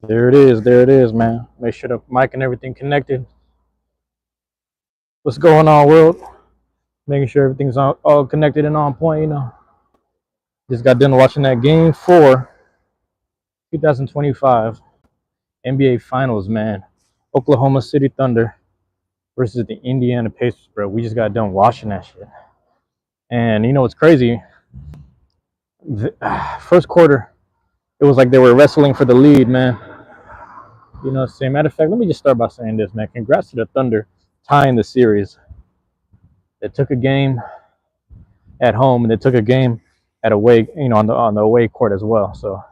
There it is. There it is, man. Make sure the mic and everything connected. What's going on, world? Making sure everything's all connected and on point. Just got done watching that game 4, 2025 NBA Finals, man. Oklahoma City Thunder versus the Indiana Pacers, bro. We just got done watching that shit. And you know what's crazy? First quarter, it was like they were wrestling for the lead, man. You know, same matter of fact, let me just start by saying this, man. Congrats to the Thunder tying the series. They took a game at home and they took a game at away, on the away court as well. So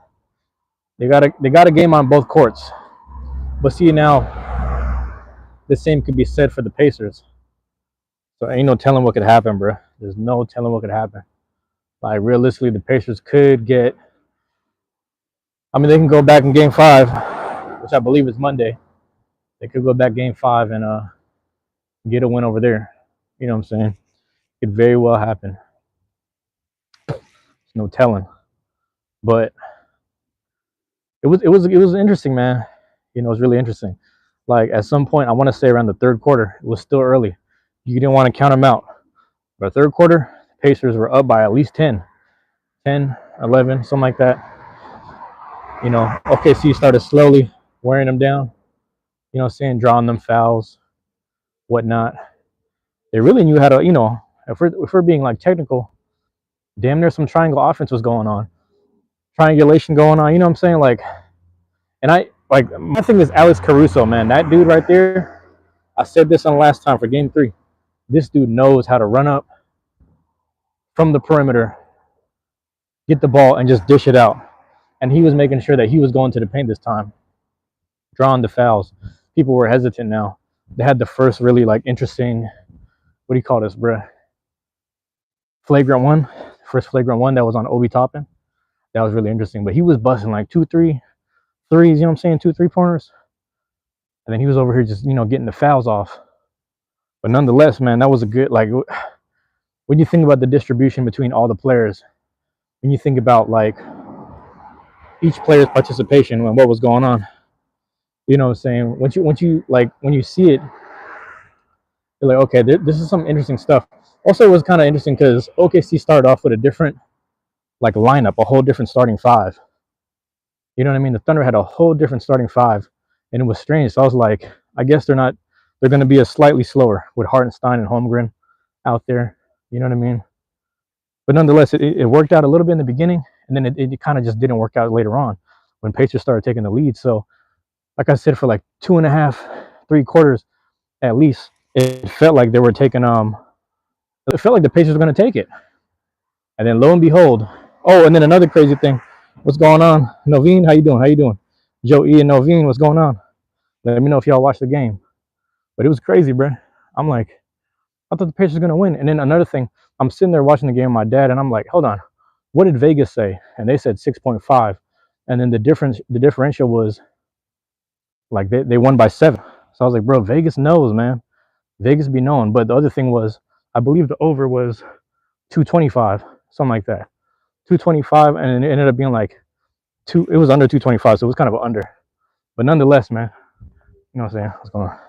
they got a game on both courts. But see, now the same could be said for the Pacers. So ain't no telling what could happen, bro. There's no telling what could happen. Like realistically, the Pacers could get. I mean, they can go back in Game 5, which I believe is Monday. They could go back Game 5 and get a win over there. You know what I'm saying? It could very well happen. There's no telling. But it was interesting, man. You know, it was really interesting. Like at some point, I want to say around the third quarter, it was still early. You didn't want to count them out. But third quarter, Pacers were up by at least 10, 11, something like that. You know, OKC started slowly wearing them down. You know, saying drawing them fouls, whatnot. They really knew how to, if we're being like technical, damn near some triangle offense was going on, triangulation going on. You know what I'm saying? Like, and my thing is Alex Caruso, man. That dude right there. I said this on last time for Game 3. This dude knows how to run up from the perimeter, get the ball, and just dish it out. And he was making sure that he was going to the paint this time, drawing the fouls. People were hesitant now. They had the first really like interesting, what do you call this, bruh? Flagrant one. First flagrant one that was on Obi Toppin. That was really interesting. But he was busting like 2, 3 threes, you know what I'm saying? 2, 3-pointers. And then he was over here just, getting the fouls off. But nonetheless, man, that was a good, like, when you think about the distribution between all the players, when you think about like each player's participation and what was going on, you know what I'm saying? Once you like, when you see it, you're like, okay, this is some interesting stuff. Also, it was kind of interesting because OKC started off with a different like lineup, a whole different starting 5. You know what I mean? The Thunder had a whole different starting 5, and it was strange. So I was like, I guess they're going to be a slightly slower with Hartenstein and Holmgren out there. You know what I mean? But nonetheless, it worked out a little bit in the beginning, and then it kind of just didn't work out later on when Pacers started taking the lead. So, like I said, for like 2.5, 3 quarters at least, it felt like they were taking it felt like the Pacers were going to take it. And then lo and behold, and then another crazy thing. What's going on? Noveen, how you doing? Joe E and Noveen, what's going on? Let me know if y'all watched the game. But it was crazy, bro. I'm like, I thought the Pacers were going to win. And then another thing, I'm sitting there watching the game with my dad, and I'm like, hold on. What did Vegas say? And they said 6.5. And then the differential was like they won by 7. So I was like, bro, Vegas knows, man. Vegas be knowing. But the other thing was, I believe the over was 225, something like that. 225, and it ended up being like it was under 225, so it was kind of an under. But nonetheless, man, you know what I'm saying? What's going on?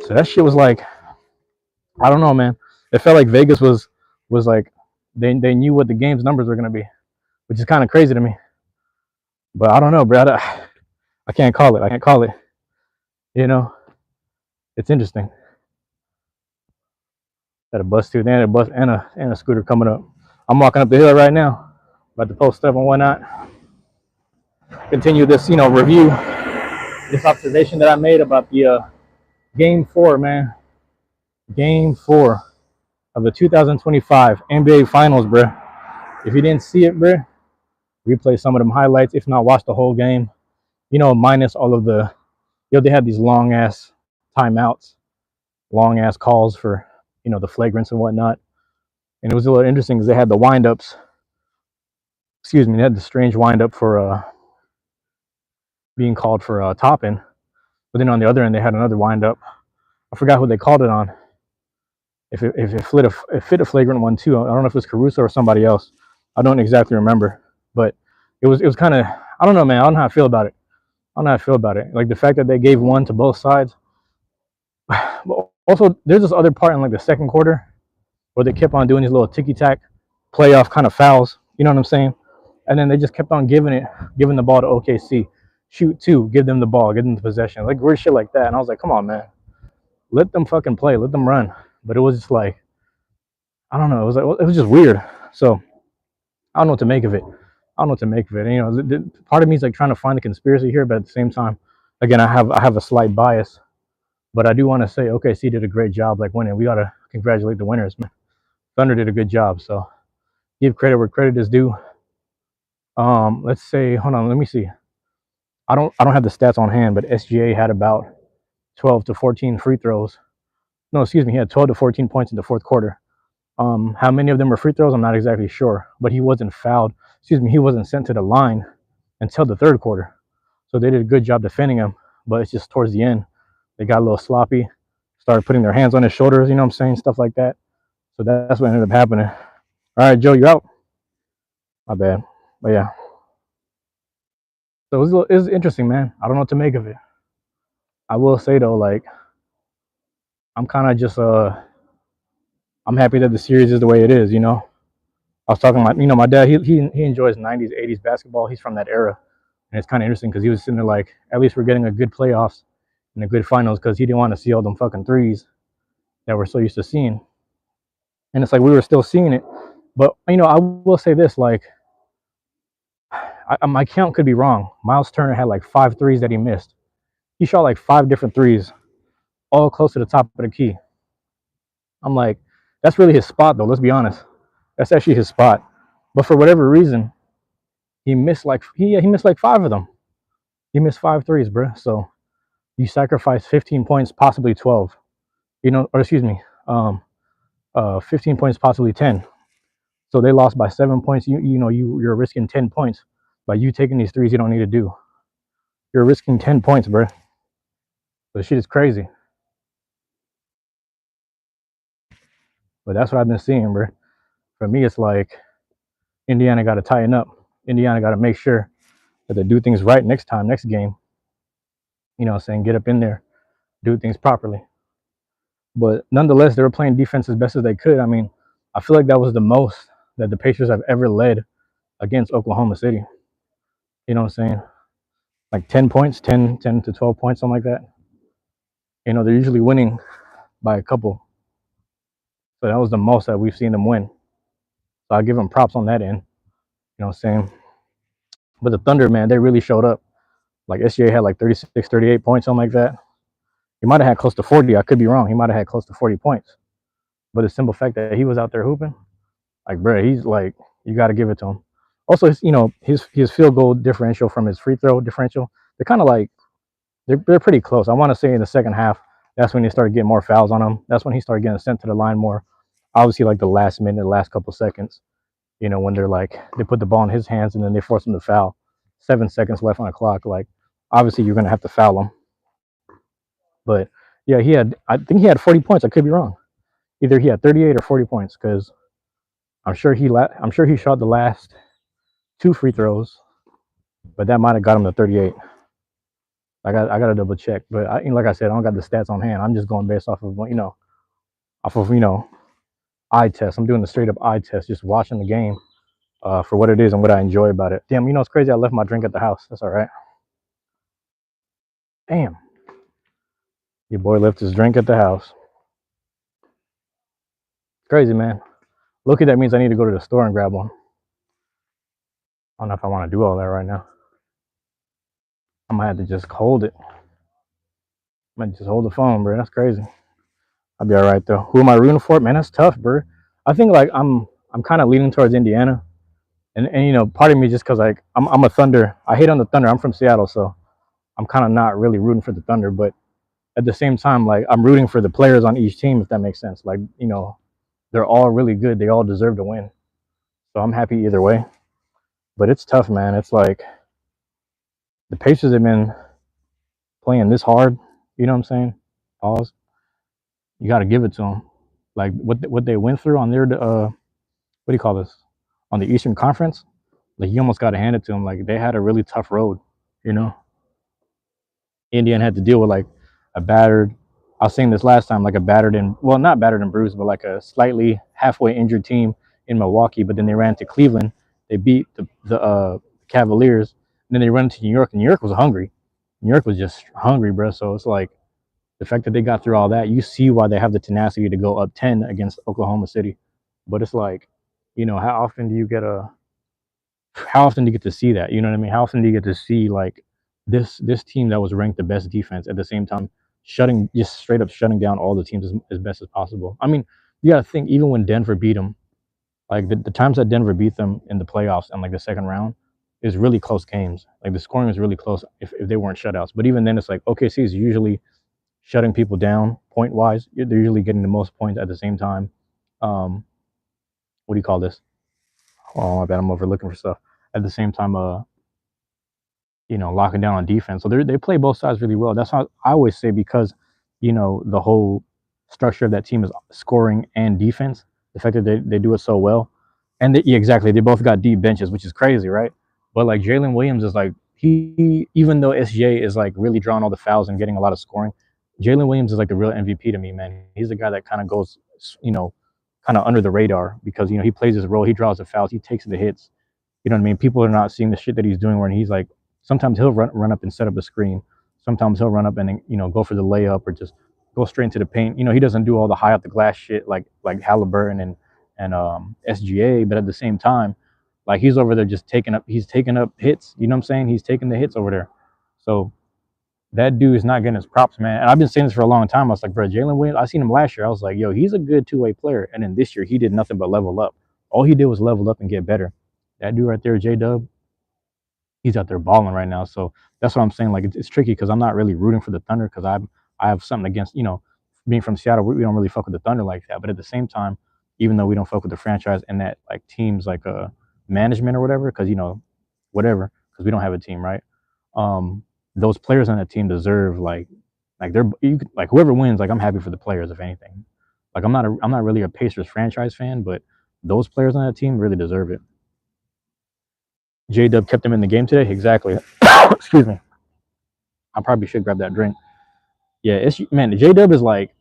So that shit was like, I don't know, man. It felt like Vegas was like they knew what the game's numbers were gonna be, which is kind of crazy to me. But I don't know, bro. I can't call it. You know, it's interesting. Got a bus too. They had a bus and a scooter coming up. I'm walking up the hill right now, about to post up and whatnot. Continue this, review, this observation that I made about the Game 4, man. Game 4 of the 2025 NBA Finals, bro. If you didn't see it, bro, replay some of them highlights. If not, watch the whole game. Minus all of the, they had these long ass timeouts, long ass calls for, the flagrants and whatnot. And it was a little interesting because they had the windups. Excuse me, they had the strange windup for being called for Toppin. But then on the other end, they had another windup. I forgot who they called it on. If it fit a flagrant one too. I don't know if it was Caruso or somebody else. I don't exactly remember. But it was kind of, I don't know, man. I don't know how I feel about it. I don't know how I feel about it. Like the fact that they gave one to both sides. But also, there's this other part in like the second quarter where they kept on doing these little ticky tack playoff kind of fouls. You know what I'm saying? And then they just kept on giving the ball to OKC. Shoot two, give them the ball, give them the possession, like weird shit like that. And I was like, come on, man, let them fucking play, let them run. But it was just like, I don't know, it was just weird. So I don't know what to make of it. I don't know what to make of it. And, you know, part of me is like trying to find the conspiracy here, but at the same time, again, I have a slight bias. But I do want to say OKC did a great job, like winning. We gotta congratulate the winners, man. Thunder did a good job, so give credit where credit is due. Let's say, hold on, let me see. I don't have the stats on hand, but SGA had about 12 to 14 free throws. No, excuse me, he had 12 to 14 points in the fourth quarter. How many of them were free throws? I'm not exactly sure, but he wasn't fouled. Excuse me, he wasn't sent to the line until the third quarter. So they did a good job defending him, but it's just towards the end they got a little sloppy, started putting their hands on his shoulders, you know what I'm saying, stuff like that. So that's what ended up happening. All right, Joe, you're out. My bad. But yeah. So it was interesting, man. I don't know what to make of it. I will say though, like, I'm kind of just I'm happy that the series is the way it is. You know, I was talking about, you know, my dad. He enjoys '90s, '80s basketball. He's from that era, and it's kind of interesting because he was sitting there like, at least we're getting a good playoffs and a good finals because he didn't want to see all them fucking threes that we're so used to seeing. And it's like we were still seeing it, but you know, I will say this, like, my count could be wrong. Miles Turner had like 5 threes that he missed. He shot like 5 different threes, all close to the top of the key. I'm like, that's really his spot, though. Let's be honest. That's actually his spot. But for whatever reason, he missed like he missed like 5 of them. He missed 5 threes, bro. So you sacrifice 15 points, possibly 12. You know, or excuse me, 15 points, possibly 10. So they lost by 7 points. You're risking 10 points by you taking these threes you don't need to do. You're risking 10 points, bro. So shit is crazy. But that's what I've been seeing, bro. For me, it's like Indiana got to tighten up. Indiana got to make sure that they do things right next time, next game. You know what I'm saying? Get up in there, do things properly. But nonetheless, they were playing defense as best as they could. I mean, I feel like that was the most that the Pacers have ever led against Oklahoma City. You know what I'm saying? Like 10 points, 10 to 12 points, something like that. You know, they're usually winning by a couple. So that was the most that we've seen them win. So I give them props on that end. You know what I'm saying? But the Thunder, man, they really showed up. Like SGA had like 36, 38 points, something like that. He might have had close to 40. I could be wrong. He might have had close to 40 points. But the simple fact that he was out there hooping, like, bro, he's like, you got to give it to him. Also, his field goal differential from his free throw differential, they're kind of like, they're pretty close. I want to say in the second half, that's when he started getting more fouls on him. That's when he started getting sent to the line more. Obviously, like the last minute, the last couple seconds, you know, when they're like, they put the ball in his hands and then they force him to foul. 7 seconds left on the clock. Like, obviously, you're going to have to foul him. But yeah, I think he had 40 points. I could be wrong. Either he had 38 or 40 points because I'm sure he shot the last 2 free throws, but that might have got him to 38. I got to double check, but like I said, I don't got the stats on hand. I'm just going based off of eye test. I'm doing the straight up eye test, just watching the game for what it is and what I enjoy about it. Damn, it's crazy. I left my drink at the house. That's all right. Damn, your boy left his drink at the house. Crazy, man. Look, that means I need to go to the store and grab one. I don't know if I want to do all that right now. I might have to just hold it. I might just hold the phone, bro. That's crazy. I'll be all right though. Who am I rooting for? Man, that's tough, bro. I think like I'm kind of leaning towards Indiana, and part of me just because like I'm a Thunder. I hate on the Thunder. I'm from Seattle, so I'm kind of not really rooting for the Thunder, but at the same time, like I'm rooting for the players on each team, if that makes sense. Like they're all really good. They all deserve to win, so I'm happy either way. But it's tough, man. It's like the Pacers have been playing this hard. You know what I'm saying? Pause. You got to give it to them. Like what they went through on their what do you call this? On the Eastern Conference, Like you almost got to hand it to them. Like they had a really tough road, you know. Indiana had to deal with like a battered. I was saying this last time, like a battered and well, not battered and bruised, but like a slightly halfway injured team in Milwaukee. But then they ran to Cleveland. They beat the Cavaliers. And then they run to New York. And New York was hungry. New York was just hungry, bro. So it's like the fact that they got through all that, you see why they have the tenacity to go up 10 against Oklahoma City. But it's like, how often do you get to see that? You know what I mean? How often do you get to see like this team that was ranked the best defense at the same time just straight up shutting down all the teams as best as possible? I mean, you got to think even when Denver beat them, like the times that Denver beat them in the playoffs and like the second round is really close games. Like the scoring is really close if they weren't shutouts. But even then, it's like OKC is usually shutting people down point wise. They're usually getting the most points at the same time. What do you call this? Oh, my bad. I'm overlooking for stuff. At the same time, locking down on defense. So they play both sides really well. That's how I always say because, the whole structure of that team is scoring and defense. The fact that they do it so well, and yeah, exactly, they both got deep benches, which is crazy, right? But like Jalen Williams is like he even though SJ is like really drawing all the fouls and getting a lot of scoring, Jalen Williams is like the real MVP to me, man. He's the guy that kind of goes, kind of under the radar because he plays his role, he draws the fouls, he takes the hits. You know what I mean? People are not seeing the shit that he's doing where he's like sometimes he'll run up and set up a screen. Sometimes he'll run up and go for the layup or just go straight into the paint. He doesn't do all the high out the glass shit like Halliburton and SGA, but at the same time, like he's over there just he's taking up hits. You know what I'm saying? He's taking the hits over there. So that dude is not getting his props, man. And I've been saying this for a long time. I was like, bro, Jalen Williams, I seen him last year. I was like, yo, he's a good two-way player. And then this year he did nothing but level up. All he did was level up and get better. That dude right there, J-Dub, he's out there balling right now. So that's what I'm saying. Like it's tricky because I'm not really rooting for the Thunder because I have something against being from Seattle. We don't really fuck with the Thunder like that. But at the same time, even though we don't fuck with the franchise and that like teams like management or whatever, because whatever, because we don't have a team, right? Those players on that team deserve like like whoever wins. Like I'm happy for the players if anything. Like I'm not really a Pacers franchise fan, but those players on that team really deserve it. J-Dub kept him in the game today. Exactly. Excuse me. I probably should grab that drink. Yeah, man, J-Dub is like,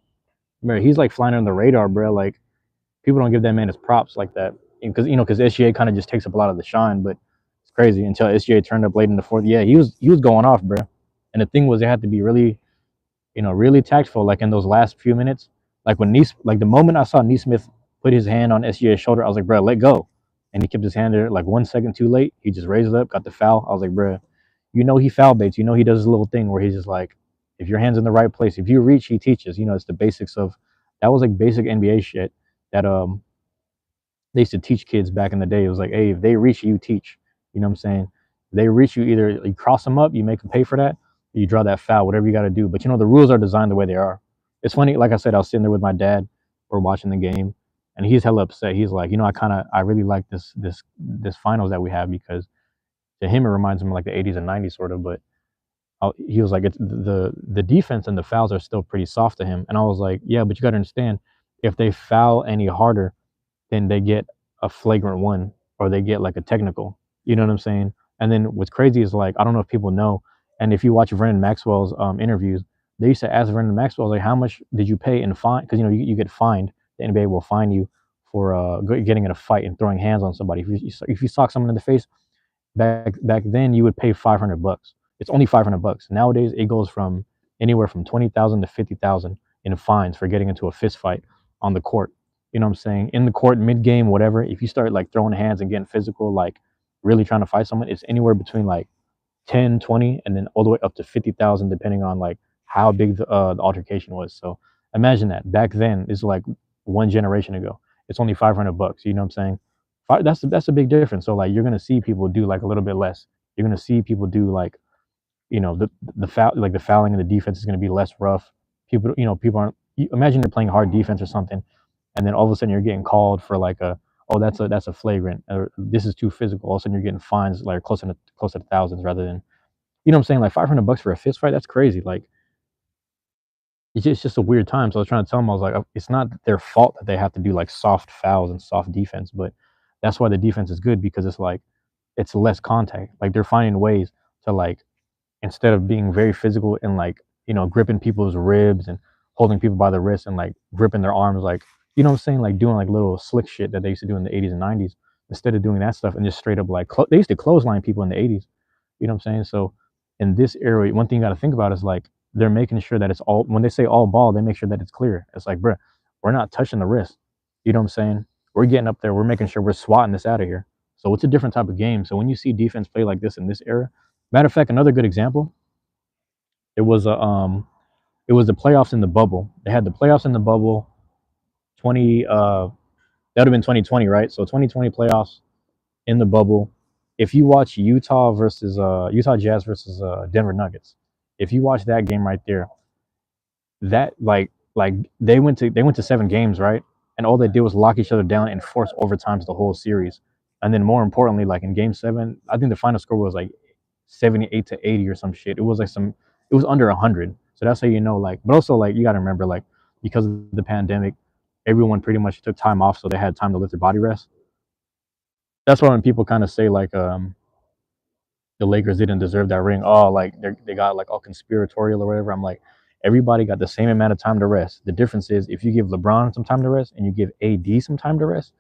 man, he's like flying under the radar, bro. Like people don't give that man his props like that because SGA kind of just takes up a lot of the shine, but it's crazy until SGA turned up late in the fourth. Yeah, he was going off, bro. And the thing was, they had to be really, really tactful. Like in those last few minutes, like when like the moment I saw Nesmith put his hand on SGA's shoulder, I was like, bro, let go. And he kept his hand there like 1 second too late. He just raised it up, got the foul. I was like, bro, he foul baits. He does his little thing where he's just like, if your hand's in the right place, if you reach, he teaches. It's the basics of that was like basic NBA shit that they used to teach kids back in the day. It was like, hey, if they reach you, teach. You know what I'm saying? If they reach you, either you cross them up, you make them pay for that, or you draw that foul, whatever you got to do. But the rules are designed the way they are. It's funny, like I said, I was sitting there with my dad, we're watching the game, and he's hella upset. He's like, I really like this finals that we have because to him it reminds him of like the 80s and 90s sort of. But he was like, it's the defense and the fouls are still pretty soft to him. And I was like, yeah, but you got to understand, if they foul any harder, then they get a flagrant one or they get like a technical. You know what I'm saying? And then what's crazy is like, I don't know if people know, and if you watch Vernon Maxwell's interviews, they used to ask Vernon Maxwell like, how much did you pay in fine? Because you get fined. The NBA will fine you for getting in a fight and throwing hands on somebody. If you sock someone in the face, back then you would pay $500. It's only $500. Nowadays it goes from anywhere from 20,000 to 50,000 in fines for getting into a fist fight on the court. You know what I'm saying? In the court, mid game, whatever. If you start like throwing hands and getting physical, like really trying to fight someone, it's anywhere between like 10, 20, and then all the way up to 50,000, depending on like how big the altercation was. So imagine that. Back then, it's like one generation ago. It's only $500. You know what I'm saying? That's a big difference. So like you're gonna see people do like a little bit less. You're gonna see people do like the foul, like the fouling and the defense is gonna be less rough. People aren't. Imagine you're playing hard defense or something, and then all of a sudden you're getting called for like that's a flagrant, or this is too physical. All of a sudden you're getting fines like close to thousands rather than what I'm saying, like $500 for a fist fight. That's crazy. Like it's just a weird time. So I was trying to tell them, I was like, it's not their fault that they have to do like soft fouls and soft defense, but that's why the defense is good because it's like it's less contact. Like they're finding ways to like, instead of being very physical and like, gripping people's ribs and holding people by the wrist and like gripping their arms, like, you know what I'm saying, like doing like little slick shit that they used to do in the 80s and 90s. Instead of doing that stuff and just straight up like they used to clothesline people in the 80s. You know what I'm saying? So in this area, one thing you got to think about is like they're making sure that it's all, when they say all ball, they make sure that it's clear. It's like, bruh, we're not touching the wrist. You know what I'm saying? We're getting up there. We're making sure we're swatting this out of here. So it's a different type of game. So when you see defense play like this in this era, matter of fact, another good example, it was it was the playoffs in the bubble. They had the playoffs in the bubble, 20 that would have been 2020, right? So 2020 playoffs in the bubble. If you watch Utah Jazz versus Denver Nuggets, if you watch that game right there, that like they went to 7 games, right? And all they did was lock each other down and force overtimes the whole series. And then more importantly, like in game 7, I think the final score was like 78-80 or some shit. It was like it was under 100. So that's how you know, like, but also like you got to remember, like, because of the pandemic, everyone pretty much took time off, so they had time to let their body rest. That's why when people kind of say like the Lakers didn't deserve that ring, oh, like they got like all conspiratorial or whatever, I'm like, everybody got the same amount of time to rest. The difference is if you give LeBron some time to rest and you give AD some time to rest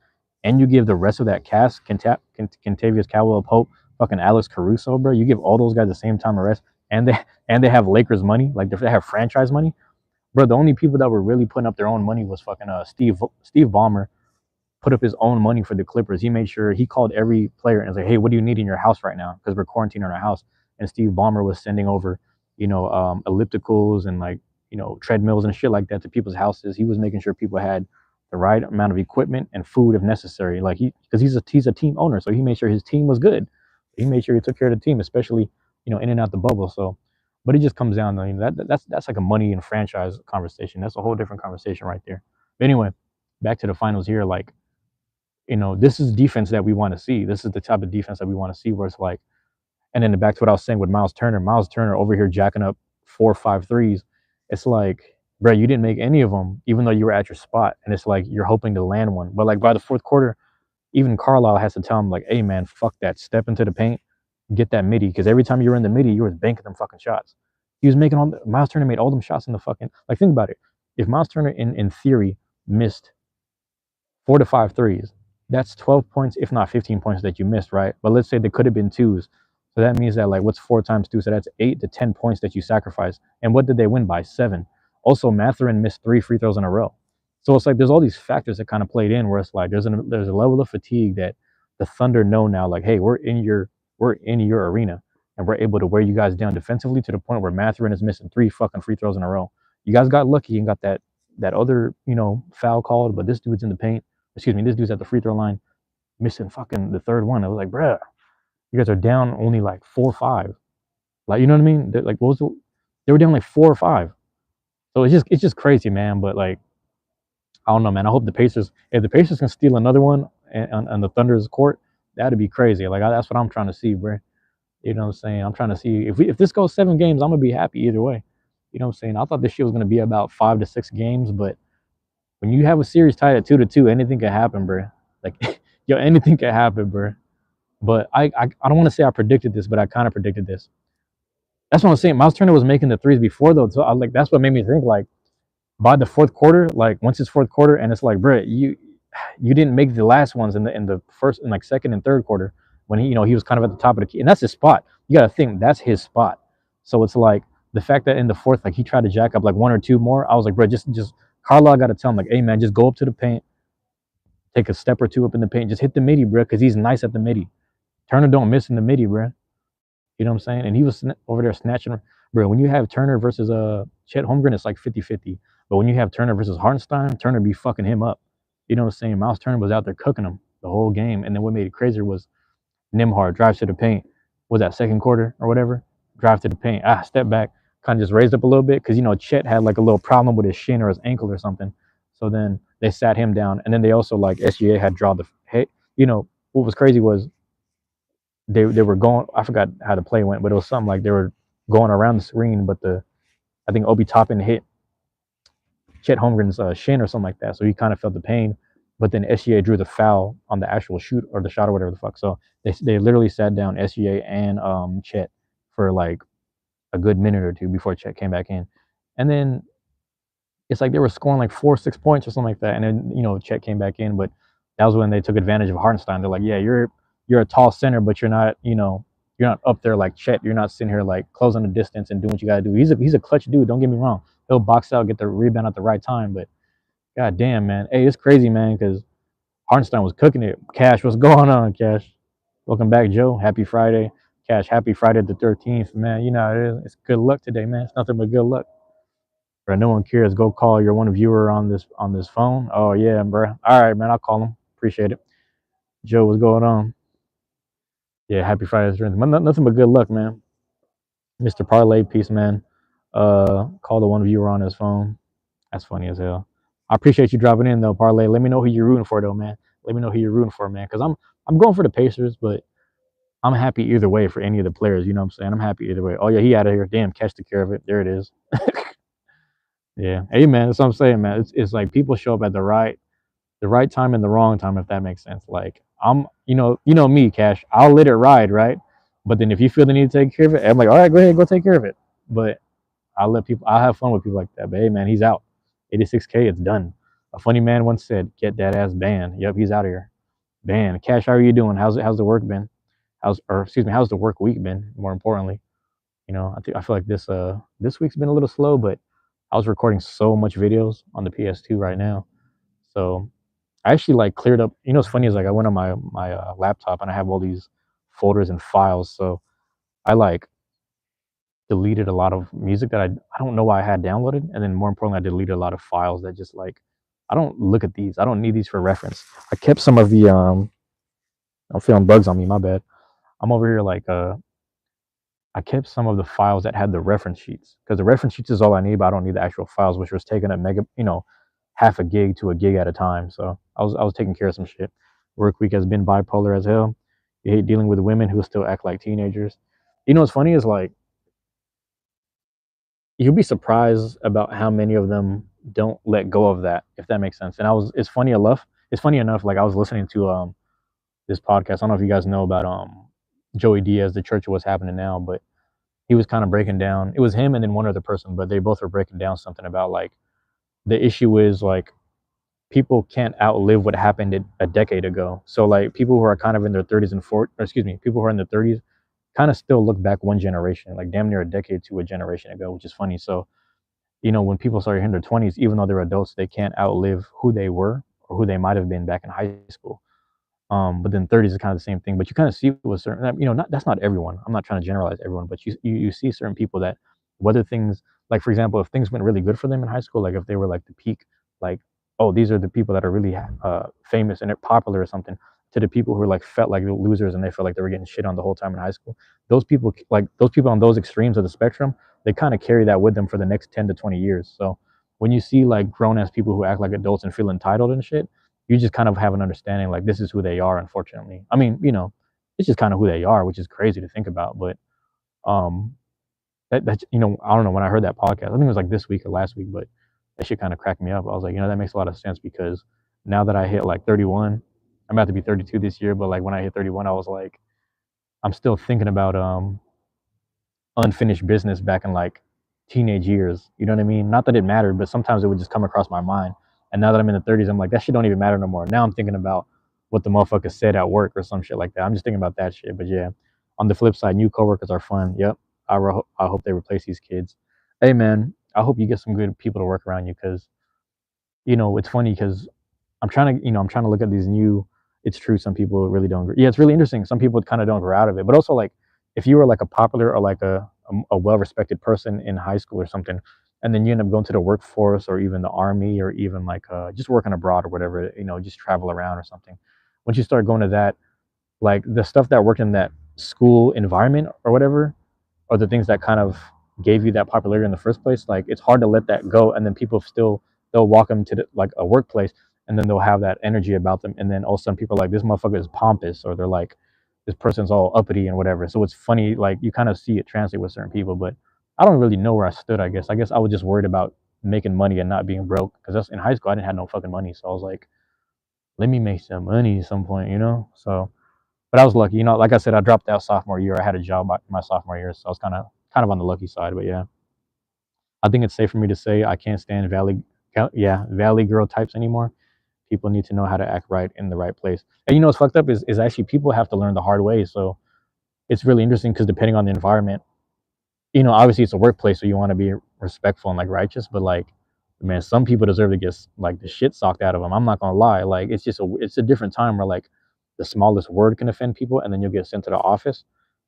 and you give the rest of that cast, Kentavious Caldwell-Pope, fucking Alex Caruso, bro, you give all those guys the same time to rest, and they have Lakers money, like they have franchise money, bro. The only people that were really putting up their own money was fucking Steve Ballmer. Put up his own money for the Clippers. He made sure he called every player and was like, "Hey, what do you need in your house right now? Because we're quarantined in our house." And Steve Ballmer was sending over, ellipticals and like, treadmills and shit like that to people's houses. He was making sure people had the right amount of equipment and food if necessary. Like because he's a team owner, so he made sure his team was good. He made sure he took care of the team, especially in and out the bubble. So, but it just comes down to that's like a money and franchise conversation. That's a whole different conversation right there. But anyway, back to the finals here. Like, this is defense that we want to see. This is the type of defense that we want to see, where it's like, and then back to what I was saying with Miles Turner. Miles Turner over here jacking up 4 or 5 threes. It's like, bro, you didn't make any of them, even though you were at your spot. And it's like you're hoping to land one. But like by the fourth quarter, even Carlisle has to tell him like, hey man, fuck that. Step into the paint, get that midi. Because every time you were in the midi, you were banking them fucking shots. He was making Miles Turner made all them shots in the fucking, like, think about it. If Miles Turner in theory missed 4 to 5 threes, that's 12 points, if not 15 points that you missed, right? But let's say they could have been twos. So that means that, like, what's 4 times 2? So that's 8 to 10 points that you sacrificed. And what did they win by? 7. Also, Mathurin missed 3 free throws in a row. So it's like there's all these factors that kind of played in, where it's like there's a level of fatigue that the Thunder know now. Like, hey, we're in your arena, and we're able to wear you guys down defensively to the point where Mathurin is missing 3 fucking free throws in a row. You guys got lucky and got that other foul called, but this dude's in the paint. Excuse me, this dude's at the free throw line missing fucking the third one. I was like, bruh, you guys are down only like 4 or 5. Like, you know what I mean? Like, they were down like 4 or 5. So it's just crazy, man. But like, I don't know, man. I hope if the Pacers can steal another one on the Thunder's court, that'd be crazy. Like, that's what I'm trying to see, bro. You know what I'm saying? I'm trying to see if this goes 7 games, I'm gonna be happy either way. You know what I'm saying? I thought this shit was gonna be about 5 to 6 games, but when you have a series tied at 2-2, anything can happen, bro. Like, yo, anything can happen, bro. But I don't want to say I predicted this, but I kind of predicted this. That's what I'm saying. Miles Turner was making the threes before, though. So that's what made me think, like, by the fourth quarter, like once it's fourth quarter, and it's like, bro, you didn't make the last ones in the first and like second and third quarter, when he was kind of at the top of the key, and that's his spot. You got to think that's his spot. So it's like the fact that in the fourth, like, he tried to jack up like 1 or 2 more. I was like, bro, just Carlisle got to tell him, like, hey man, just go up to the paint, take a step or 2 up in the paint, just hit the midi, bro, because he's nice at the midi. Turner don't miss in the midi, bro. You know what I'm saying? And he was over there snatching, bro. When you have Turner versus Chet Holmgren, it's like 50-50. But when you have Turner versus Hartenstein, Turner be fucking him up. You know what I'm saying? Miles Turner was out there cooking him the whole game. And then what made it crazier was Nembhard drives to the paint. Was that second quarter or whatever? Drive to the paint. Step back, kind of just raised up a little bit, because Chet had like a little problem with his shin or his ankle or something. So then they sat him down, and then they also, like, SGA had drawn the hey. What was crazy was they were going. I forgot how the play went, but it was something like they were going around the screen, but I think Obi Toppin hit Chet Holmgren's shin or something like that, so he kind of felt the pain. but then SGA drew the foul on the actual shoot or the shot or whatever the fuck. So they literally sat down SGA and Chet for like a good minute or two before Chet came back in, and then it's like they were scoring like 4 6 points or something like that, and then Chet came back in, but that was when they took advantage of Hartenstein. They're like, yeah, you're a tall center, but you're not you're not up there like Chet. You're not sitting here like closing the distance and doing what you gotta do. He's a clutch dude. Don't get me wrong. He'll box out, get the rebound at the right time, but god damn, man, hey, it's crazy, man, because Hartenstein was cooking it. Cash, what's going on, Cash? Welcome back, Joe. Happy Friday. Cash, happy Friday the 13th, man. You know, it's good luck today, man. It's nothing but good luck. Bro, no one cares. Go call your one viewer on this phone. Oh yeah, bro. All right, man. I'll call him. Appreciate it. Joe, what's going on? Yeah, happy Friday the 13th. Nothing but good luck, man. Mr. Parlay, peace, man. Call the one viewer on his phone. That's funny as hell. I appreciate you dropping in though, Parlay. Let me know who you're rooting for though, man. Let me know who you're rooting for, man. Because I'm going for the Pacers, but I'm happy either way for any of the players. You know what I'm saying? I'm happy either way. Oh yeah, he out of here. Damn, Catch took care of it. There it is. Yeah. Hey man, that's what I'm saying, man. It's like people show up at the right time and the wrong time, if that makes sense. Like I'm, me, Cash. I'll let it ride, right? But then if you feel the need to take care of it, I'm like, all right, go ahead, go take care of it. But I'll have fun with people like that. But hey, man, he's out. 86K, it's done. A funny man once said, "Get that ass banned." Yep, he's out of here. Banned. Cash, how are you doing? How's the work been? How's the work week been? More importantly, I feel like this week's been a little slow, but I was recording so much videos on the PS2 right now, so I actually like cleared up. What's funny is like I went on my laptop and I have all these folders and files, so I like deleted a lot of music that I don't know why I had downloaded, and then more importantly, I deleted a lot of files that just like I don't look at these. I don't need these for reference. I kept some of the I'm feeling bugs on me. My bad. I'm over here like I kept some of the files that had the reference sheets because the reference sheets is all I need, but I don't need the actual files, which was taking a mega, half a gig to a gig at a time. So I was taking care of some shit. Work week has been bipolar as hell. You hate dealing with women who still act like teenagers. What's funny is like you'll be surprised about how many of them don't let go of that, if that makes sense. And it's funny enough. It's funny enough. Like I was listening to this podcast. I don't know if you guys know about Joey Diaz, the Church of What's Happening Now, but he was kind of breaking down. It was him and then one other person, but they both were breaking down something about like the issue is like people can't outlive what happened a decade ago. So like people who are kind of in their 30s and 40s, or excuse me, people who are in their 30s kind of still look back one generation, like damn near a decade to a generation ago, which is funny. So when people start in their 20s, even though they're adults, they can't outlive who they were or who they might have been back in high school. But then 30s is kind of the same thing. But you kind of see with certain, that's not everyone. I'm not trying to generalize everyone, but you see certain people that whether things like, for example, if things went really good for them in high school, like if they were like the peak, like, oh, these are the people that are really famous and popular or something, to the people who like felt like losers and they felt like they were getting shit on the whole time in high school. Those people on those extremes of the spectrum, they kind of carry that with them for the next 10 to 20 years. So when you see like grown ass people who act like adults and feel entitled and shit, you just kind of have an understanding like this is who they are. Unfortunately, I mean, it's just kind of who they are, which is crazy to think about. But um, that I don't know, when I heard that podcast, I think it was like this week or last week, but that shit kind of cracked me up. I was like, that makes a lot of sense because now that I hit like 31, I'm about to be 32 this year, but like when I hit 31, I was like, I'm still thinking about unfinished business back in like teenage years. You know what I mean? Not that it mattered, but sometimes it would just come across my mind. And now that I'm in the 30s, I'm like, that shit don't even matter no more. Now I'm thinking about what the motherfucker said at work or some shit like that. I'm just thinking about that shit. But yeah, on the flip side, new coworkers are fun. Yep. I hope they replace these kids. Hey man, I hope you get some good people to work around you because it's funny because I'm trying to look at these new. It's true. Some people really don't. Yeah, it's really interesting. Some people kind of don't grow out of it. But also, like, if you were like a popular or like a well-respected person in high school or something, and then you end up going to the workforce or even the army or even like just working abroad or whatever, just travel around or something. Once you start going to that, like the stuff that worked in that school environment or whatever, or the things that kind of gave you that popularity in the first place, like it's hard to let that go. And then people still they'll walk them to like a workplace, and then they'll have that energy about them, and then all of a sudden people are like, this motherfucker is pompous, or they're like, this person's all uppity and whatever. So it's funny, like you kind of see it translate with certain people, but I don't really know where I stood. I guess I was just worried about making money and not being broke because that's in high school I didn't have no fucking money, so I was like, let me make some money at some point, you know. So, but I was lucky, you know. Like I said, I dropped out sophomore year. I had a job my sophomore year, so I was kind of on the lucky side. But yeah, I think it's safe for me to say I can't stand valley girl types anymore. People need to know how to act right in the right place. And you know what's fucked up is actually people have to learn the hard way. So it's really interesting because depending on the environment, you know, obviously it's a workplace, so you want to be respectful and like righteous, but like, man, some people deserve to get like the shit socked out of them. I'm not gonna lie, like it's a different time where like the smallest word can offend people, and then you'll get sent to the office.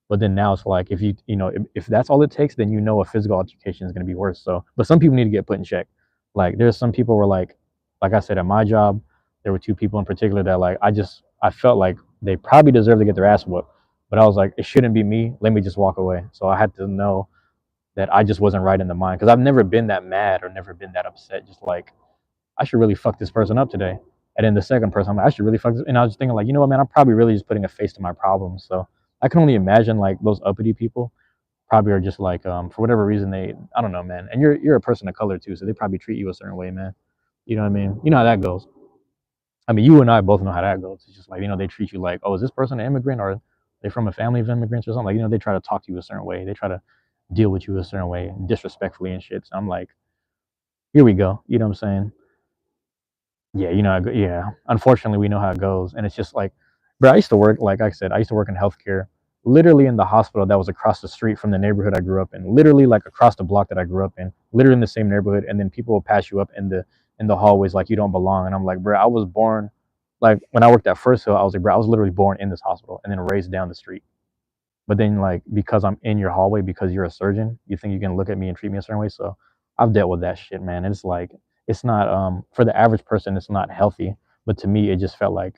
But then now it's like you know if that's all it takes, then you know a physical altercation is gonna be worse. So, but some people need to get put in check. Like there's some people where like I said at my job, there were two people in particular that like I felt like they probably deserve to get their ass whooped, but I was like it shouldn't be me. Let me just walk away. So I had to know that I just wasn't right in the mind because I've never been that mad or never been that upset. Just like I should really fuck this person up today. And then the second person, I'm like, I should really fuck this. And I was just thinking like, you know what, man, I'm probably really just putting a face to my problems. So I can only imagine like those uppity people probably are just like, for whatever reason I don't know, man. And you're a person of color too, so they probably treat you a certain way, man. You know what I mean? You know how that goes. I mean, you and I both know how that goes. It's just like, you know, they treat you like, oh, is this person an immigrant or they from a family of immigrants or something? Like, you know, they try to talk to you a certain way. They try to deal with you a certain way, disrespectfully and shit. So I'm like, here we go. You know what I'm saying? Yeah, you know, yeah. Unfortunately, we know how it goes, and it's just like, bro. I used to work, like I said, I used to work in healthcare, literally in the hospital that was across the street from the neighborhood I grew up in, literally like across the block that I grew up in, literally in the same neighborhood. And then people will pass you up in the hallways like you don't belong. And I'm like, bro, I was born, like when I worked at First Hill, I was like, bro, I was literally born in this hospital and then raised down the street. But then like because I'm in your hallway because you're a surgeon, you think you can look at me and treat me a certain way. So I've dealt with that shit, man. And it's like it's not for the average person it's not healthy. But to me it just felt like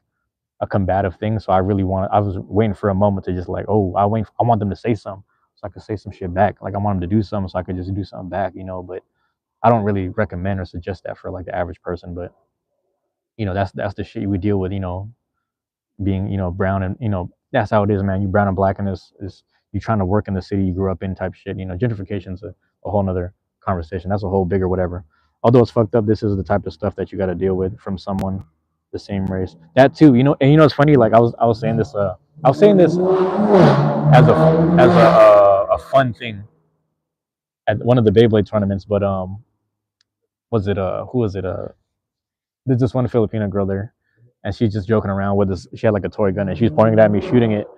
a combative thing. So I was waiting for a moment to just like, oh, I want them to say something so I could say some shit back. Like I want them to do something so I could just do something back, you know, but I don't really recommend or suggest that for like the average person. But you know, that's the shit we deal with, you know, being you know brown and you know that's how it is, man. You brown and black in this is you trying to work in the city you grew up in type shit. You know, gentrification's a whole nother conversation. That's a whole bigger whatever. Although it's fucked up, this is the type of stuff that you got to deal with from someone the same race. That too, you know. And you know, it's funny. Like I was saying this. I was saying this as a fun thing at one of the Beyblade tournaments. But was it who was it there's this one Filipino girl there, and she's just joking around with this. She had like a toy gun, and she was pointing it at me, shooting it.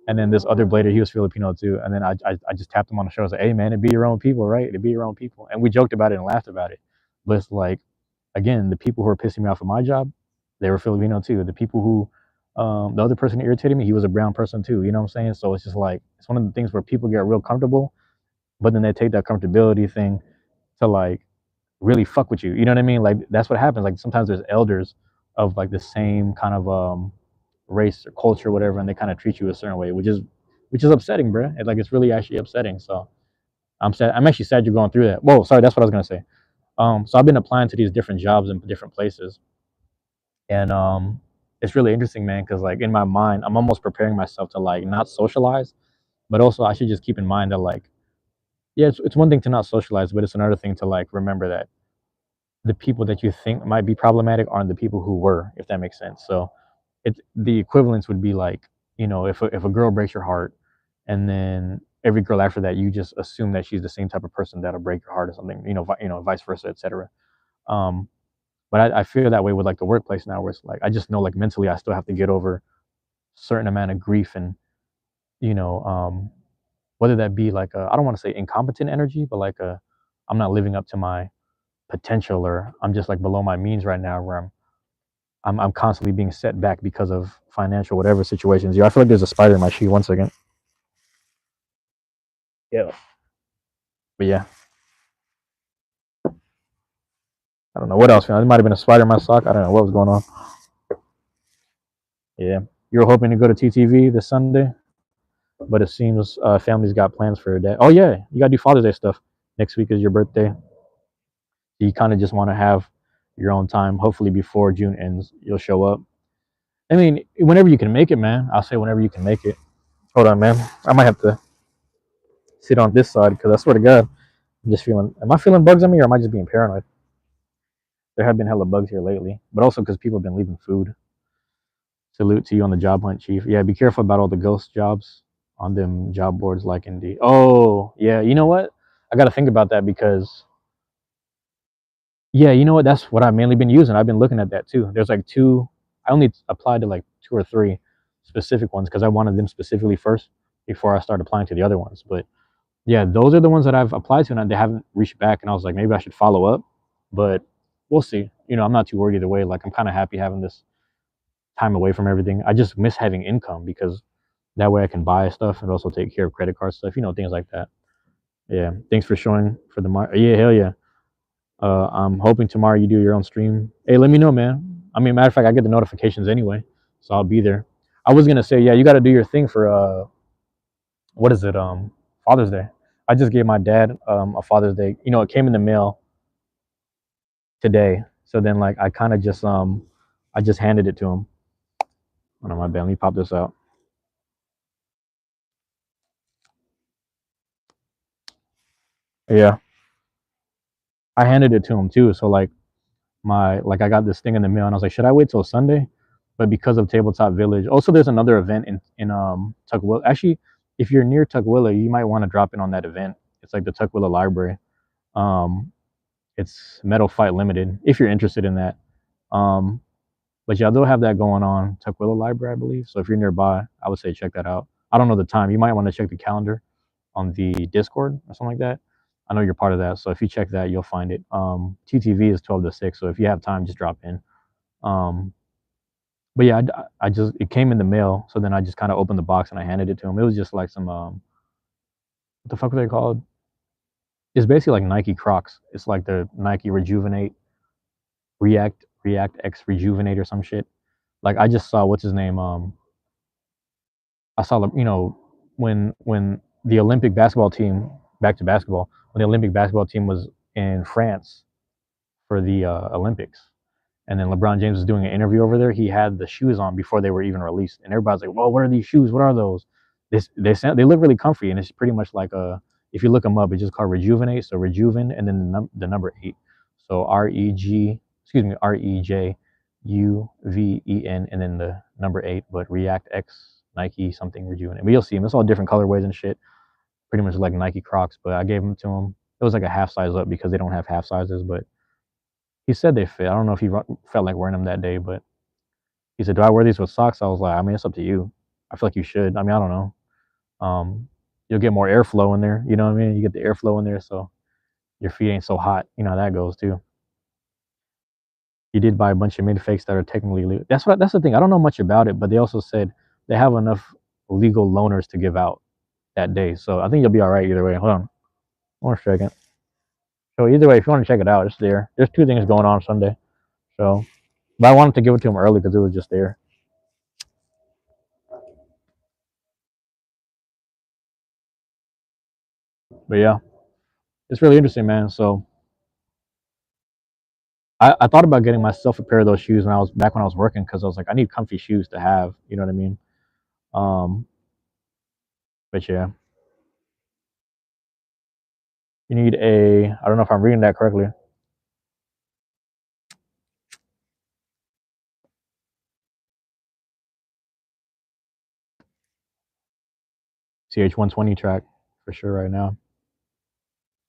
And then this other blader, he was Filipino too. And then I just tapped him on the shoulder. I was like, "Hey man, it be your own people, right? It be your own people." And we joked about it and laughed about it. But it's like, again, the people who are pissing me off at my job, they were Filipino too. The people who, the other person who irritated me, he was a brown person too. You know what I'm saying? So it's just like it's one of the things where people get real comfortable, but then they take that comfortability thing to like really fuck with you. You know what I mean? Like that's what happens. Like sometimes there's elders of like the same kind of race or culture or whatever, and they kind of treat you a certain way, which is upsetting, bro. Like it's really actually upsetting. So I'm sad. I'm actually sad you're going through that. Whoa, sorry, that's what I was gonna say. So I've been applying to these different jobs in different places, and it's really interesting, man, because like in my mind, I'm almost preparing myself to like not socialize, but also I should just keep in mind that like yeah, it's one thing to not socialize, but it's another thing to like remember that the people that you think might be problematic aren't the people who were, if that makes sense. So it's the equivalence would be like, you know, if a girl breaks your heart and then every girl after that, you just assume that she's the same type of person that'll break your heart or something, you know, vice versa, etc. Um, but I feel that way with like the workplace now, where it's like I just know like mentally I still have to get over certain amount of grief and you know, whether that be like I don't want to say incompetent energy, but like I'm not living up to my potential or I'm just like below my means right now where I'm constantly being set back because of financial whatever situations. Yo, I feel like there's a spider in my shoe. One second. Yeah. But yeah, I don't know what else. There might have been a spider in my sock. I don't know what was going on. Yeah, you were hoping to go to TTV this Sunday, but it seems family's got plans for that. Oh yeah, you gotta do Father's Day stuff. Next week is your birthday. You kind of just want to have your own time. Hopefully before June ends, you'll show up. I mean, whenever you can make it, man. I'll say whenever you can make it. Hold on, man. I might have to sit on this side because I swear to God, I'm just feeling. Am I feeling bugs on me, or am I just being paranoid? There have been hella bugs here lately, but also because people have been leaving food. Salute to you on the job hunt, Chief. Yeah, be careful about all the ghost jobs on them job boards like Indeed. Oh, yeah. You know what? I got to think about that because, yeah, you know what? That's what I've mainly been using. I've been looking at that too. There's like two, I only applied to like two or three specific ones because I wanted them specifically first before I started applying to the other ones. But yeah, those are the ones that I've applied to and they haven't reached back. And I was like, maybe I should follow up, but we'll see. You know, I'm not too worried either way. Like, I'm kind of happy having this time away from everything. I just miss having income because that way I can buy stuff and also take care of credit card stuff, things like that. Yeah. Thanks for showing for the yeah, hell yeah. I'm hoping tomorrow you do your own stream. Hey, let me know, man. I mean, matter of fact, I get the notifications anyway, so I'll be there. I was gonna say, yeah, you got to do your thing for what is it? Father's Day. I just gave my dad a Father's Day. It came in the mail today, so then like I kind of just I just handed it to him. Hold on, my bad. Let me pop this out. Yeah, I handed it to him too. So like I got this thing in the mail and I was like, should I wait till Sunday? But because of Tabletop Village, also there's another event in Tukwila. Actually, if you're near Tukwila, you might want to drop in on that event. It's like the Tukwila Library. Um, it's Metal Fight Limited if you're interested in that. Um, but yeah, they'll have that going on Tukwila Library, I believe. So if you're nearby, I would say check that out. I don't know the time. You might want to check the calendar on the Discord or something like that. I know you're part of that, so if you check that, you'll find it. TTV is 12 to 6, so if you have time, just drop in. Um, but yeah, I just it came in the mail, so then I just kind of opened the box and I handed it to him. It was just like some what the fuck were they called? It's basically like Nike Crocs. It's like the Nike Rejuvenate React X Rejuvenate or some shit. Like I just saw what's his name. I saw when the Olympic basketball team back to basketball when the Olympic basketball team was in France for the Olympics, and then LeBron James was doing an interview over there. He had the shoes on before they were even released, and everybody's like, "Well, what are these shoes? What are those?" They look really comfy, and it's pretty much like a if you look them up, it's just called Rejuvenate. So Rejuven, and then the number 8. So REJUVEN, and then the number 8, but React X Nike something Rejuvenate. But you'll see them. It's all different colorways and shit. Pretty much like Nike Crocs, but I gave them to him. It was like a half size up because they don't have half sizes, but he said they fit. I don't know if he felt like wearing them that day, but he said, "Do I wear these with socks?" I was like, "I mean, it's up to you. I feel like you should. I mean, I don't know. You'll get more airflow in there. You know what I mean? You get the airflow in there, so your feet ain't so hot. You know how that goes too." He did buy a bunch of mid fakes that are technically legal. That's the thing. I don't know much about it, but they also said they have enough legal loaners to give out that day. So I think you'll be all right either way. Hold on, 1 second. So either way, if you want to check it out, it's there. There's two things going on Sunday. So, but I wanted to give it to him early because it was just there. But yeah, it's really interesting, man. So I thought about getting myself a pair of those shoes when I was working because I was like, I need comfy shoes to have. You know what I mean? Um, but yeah, you need a. I don't know if I'm reading that correctly. CH120 track for sure right now.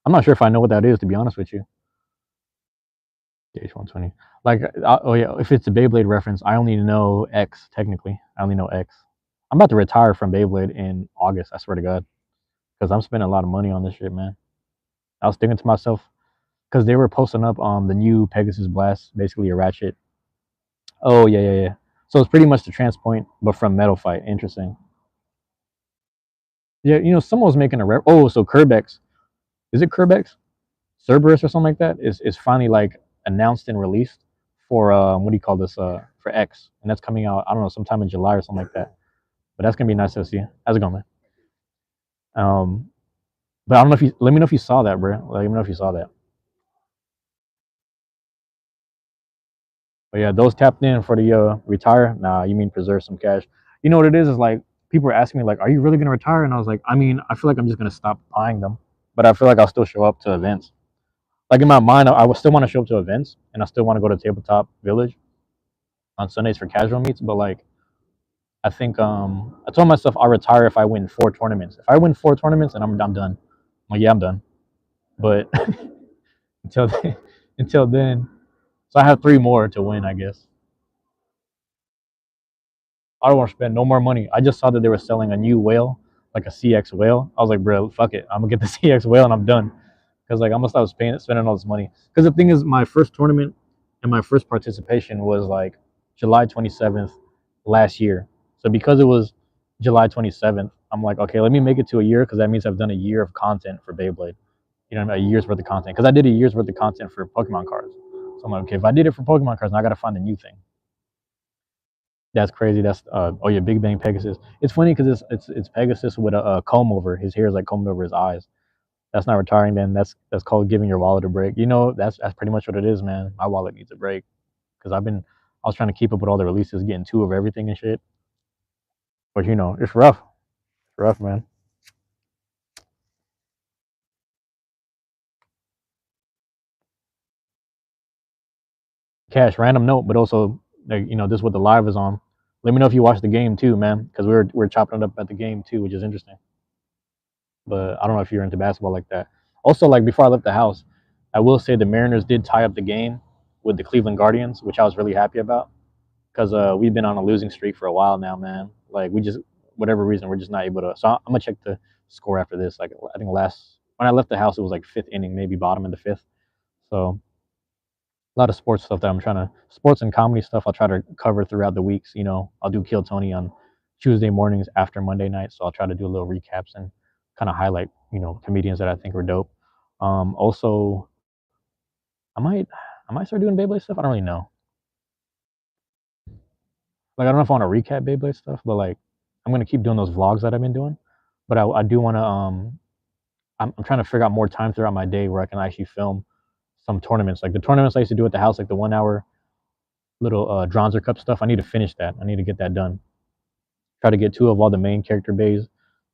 I'm not sure if I know what that is to be honest with you. CH120. Like, oh yeah, if it's a Beyblade reference, I only know X technically. I only know X. I'm about to retire from Beyblade in August. I swear to God, because I'm spending a lot of money on this shit, man. I was thinking to myself because they were posting up on the new Pegasus Blast, basically a Ratchet. Oh yeah, yeah, yeah. So it's pretty much the Transpoint, but from Metal Fight. Interesting. Yeah, someone was making a oh, so Kerbex. Is it Kerbex? Cerberus or something like that is finally like announced and released for what do you call this for X, and that's coming out I don't know sometime in July or something like that. But that's gonna be nice to see. How's it going, man? Um, but I don't know if you let me know if you saw that, bro. Let me know if you saw that. But yeah, those tapped in for the retire. Nah, you mean preserve some cash? You know what it is like people are asking me like, are you really gonna retire? And I was like, I mean, I feel like I'm just gonna stop buying them, but I feel like I'll still show up to events. Like in my mind, I would still want to show up to events, and I still want to go to Tabletop Village on Sundays for casual meets. But like, I think I told myself I'll retire if I win 4 tournaments. If I win 4 tournaments, and I'm done. I'm like, yeah, I'm done. But until then, until then, so I have 3 more to win, I guess. I don't want to spend no more money. I just saw that they were selling a new whale, like a CX whale. I was like, bro, fuck it. I'm gonna get the CX whale and I'm done. Because like I'm gonna stop spending all this money. Because the thing is, my first tournament and my first participation was like July 27th last year. So because it was July 27th, I'm like, okay, let me make it to a year because that means I've done a year of content for Beyblade. You know, a year's worth of content. Because I did a year's worth of content for Pokemon cards. So I'm like, okay, if I did it for Pokemon cards, now I gotta find a new thing. That's crazy. That's oh yeah, Big Bang Pegasus. It's funny because it's Pegasus with a comb over. His hair is like combed over his eyes. That's not retiring, then. That's called giving your wallet a break. You know, that's pretty much what it is, man. My wallet needs a break because I was trying to keep up with all the releases, getting 2 of everything and shit. But you know, it's rough. It's rough, man. Cash, random note, but also like, you know, this is what the live is on. Let me know if you watched the game too, man, because we are chopping it up at the game too, which is interesting. But I don't know if you're into basketball like that. Also, like before I left the house, I will say the Mariners did tie up the game with the Cleveland Guardians, which I was really happy about because we've been on a losing streak for a while now, man. Like we just, whatever reason, we're just not able to. So I'm gonna check the score after this. Like I think last when I left the house, it was like 5th inning, maybe bottom of the 5th. So a lot of sports stuff that I'm trying to sports and comedy stuff. I'll try to cover throughout the weeks. You know, I'll do Kill Tony on Tuesday mornings after Monday night. So I'll try to do a little recaps and kind of highlight comedians that I think are dope. Also, I might I might start doing Beyblade stuff. I don't really know. Like I don't know if I want to recap Beyblade stuff, but like I'm gonna keep doing those vlogs that I've been doing. But I do want to I'm trying to figure out more time throughout my day where I can actually film some tournaments. Like the tournaments I used to do at the house, like the 1 hour little Dronzer Cup stuff. I need to finish that. I need to get that done. Try to get 2 of all the main character bays.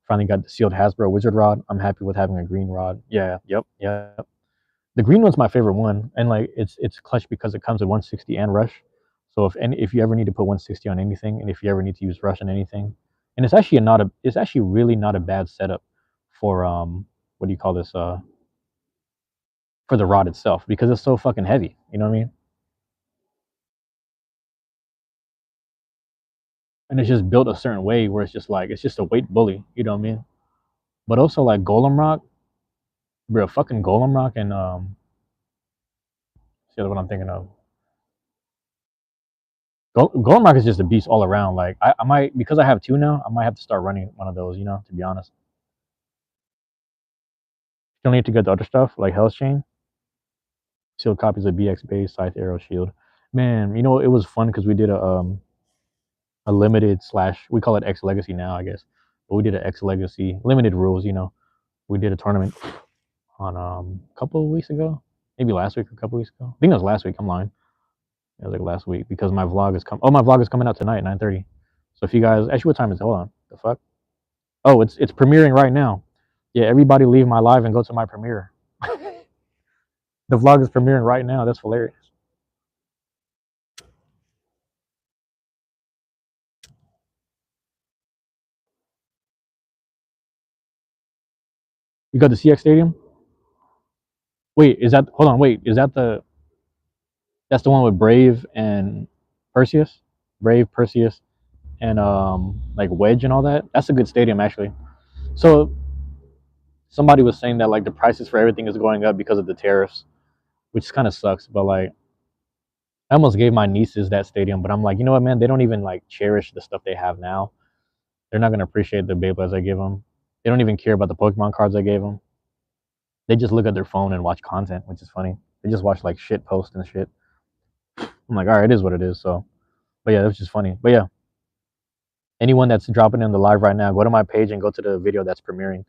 Finally got the sealed Hasbro Wizard Rod. I'm happy with having a green rod. Yeah, yep. The green one's my favorite one, and like it's clutch because it comes with 160 and rush. So if you ever need to put 160 on anything, and if you ever need to use rush on anything, and it's actually really not a bad setup for what do you call this for the rod itself because it's so fucking heavy. You know what I mean? And it's just built a certain way where it's just like it's just a weight bully. You know what I mean? But also like Golem Rock, bro, fucking Golem Rock and see what I'm thinking of. Golden Rock is just a beast all around. Like I might because I have 2 now. I might have to start running one of those. You know, to be honest. Still need to get the other stuff like Hell's Chain, sealed copies of BX Base, Scythe, Arrow, Shield. Man, you know it was fun because we did a limited slash we call it X Legacy now, I guess. But we did an X Legacy limited rules. You know, we did a tournament on a couple of weeks ago, maybe last week or a couple of weeks ago. I think it was last week. I'm lying. It was like last week because my vlog is my vlog is coming out tonight, 9:30. So if you guys actually, what time is it? Hold on, the fuck. Oh, it's premiering right now. Yeah, everybody leave my live and go to my premiere. The vlog is premiering right now. That's hilarious. You got the CX Stadium? Wait, is that hold on, wait, is that that's the one with Brave and Perseus? Brave, Perseus, and like Wedge and all that? That's a good stadium actually. So somebody was saying that like the prices for everything is going up because of the tariffs, which kind of sucks, but like I almost gave my nieces that stadium, but I'm like, you know what, man? They don't even like cherish the stuff they have now. They're not gonna appreciate the Beyblades I give them. They don't even care about the Pokemon cards I gave them. They just look at their phone and watch content, which is funny. They just watch like shit posts and shit. I'm like, all right, it is what it is. So, but yeah, it was just funny. But yeah, anyone that's dropping in the live right now, go to my page and go to the video that's premiering.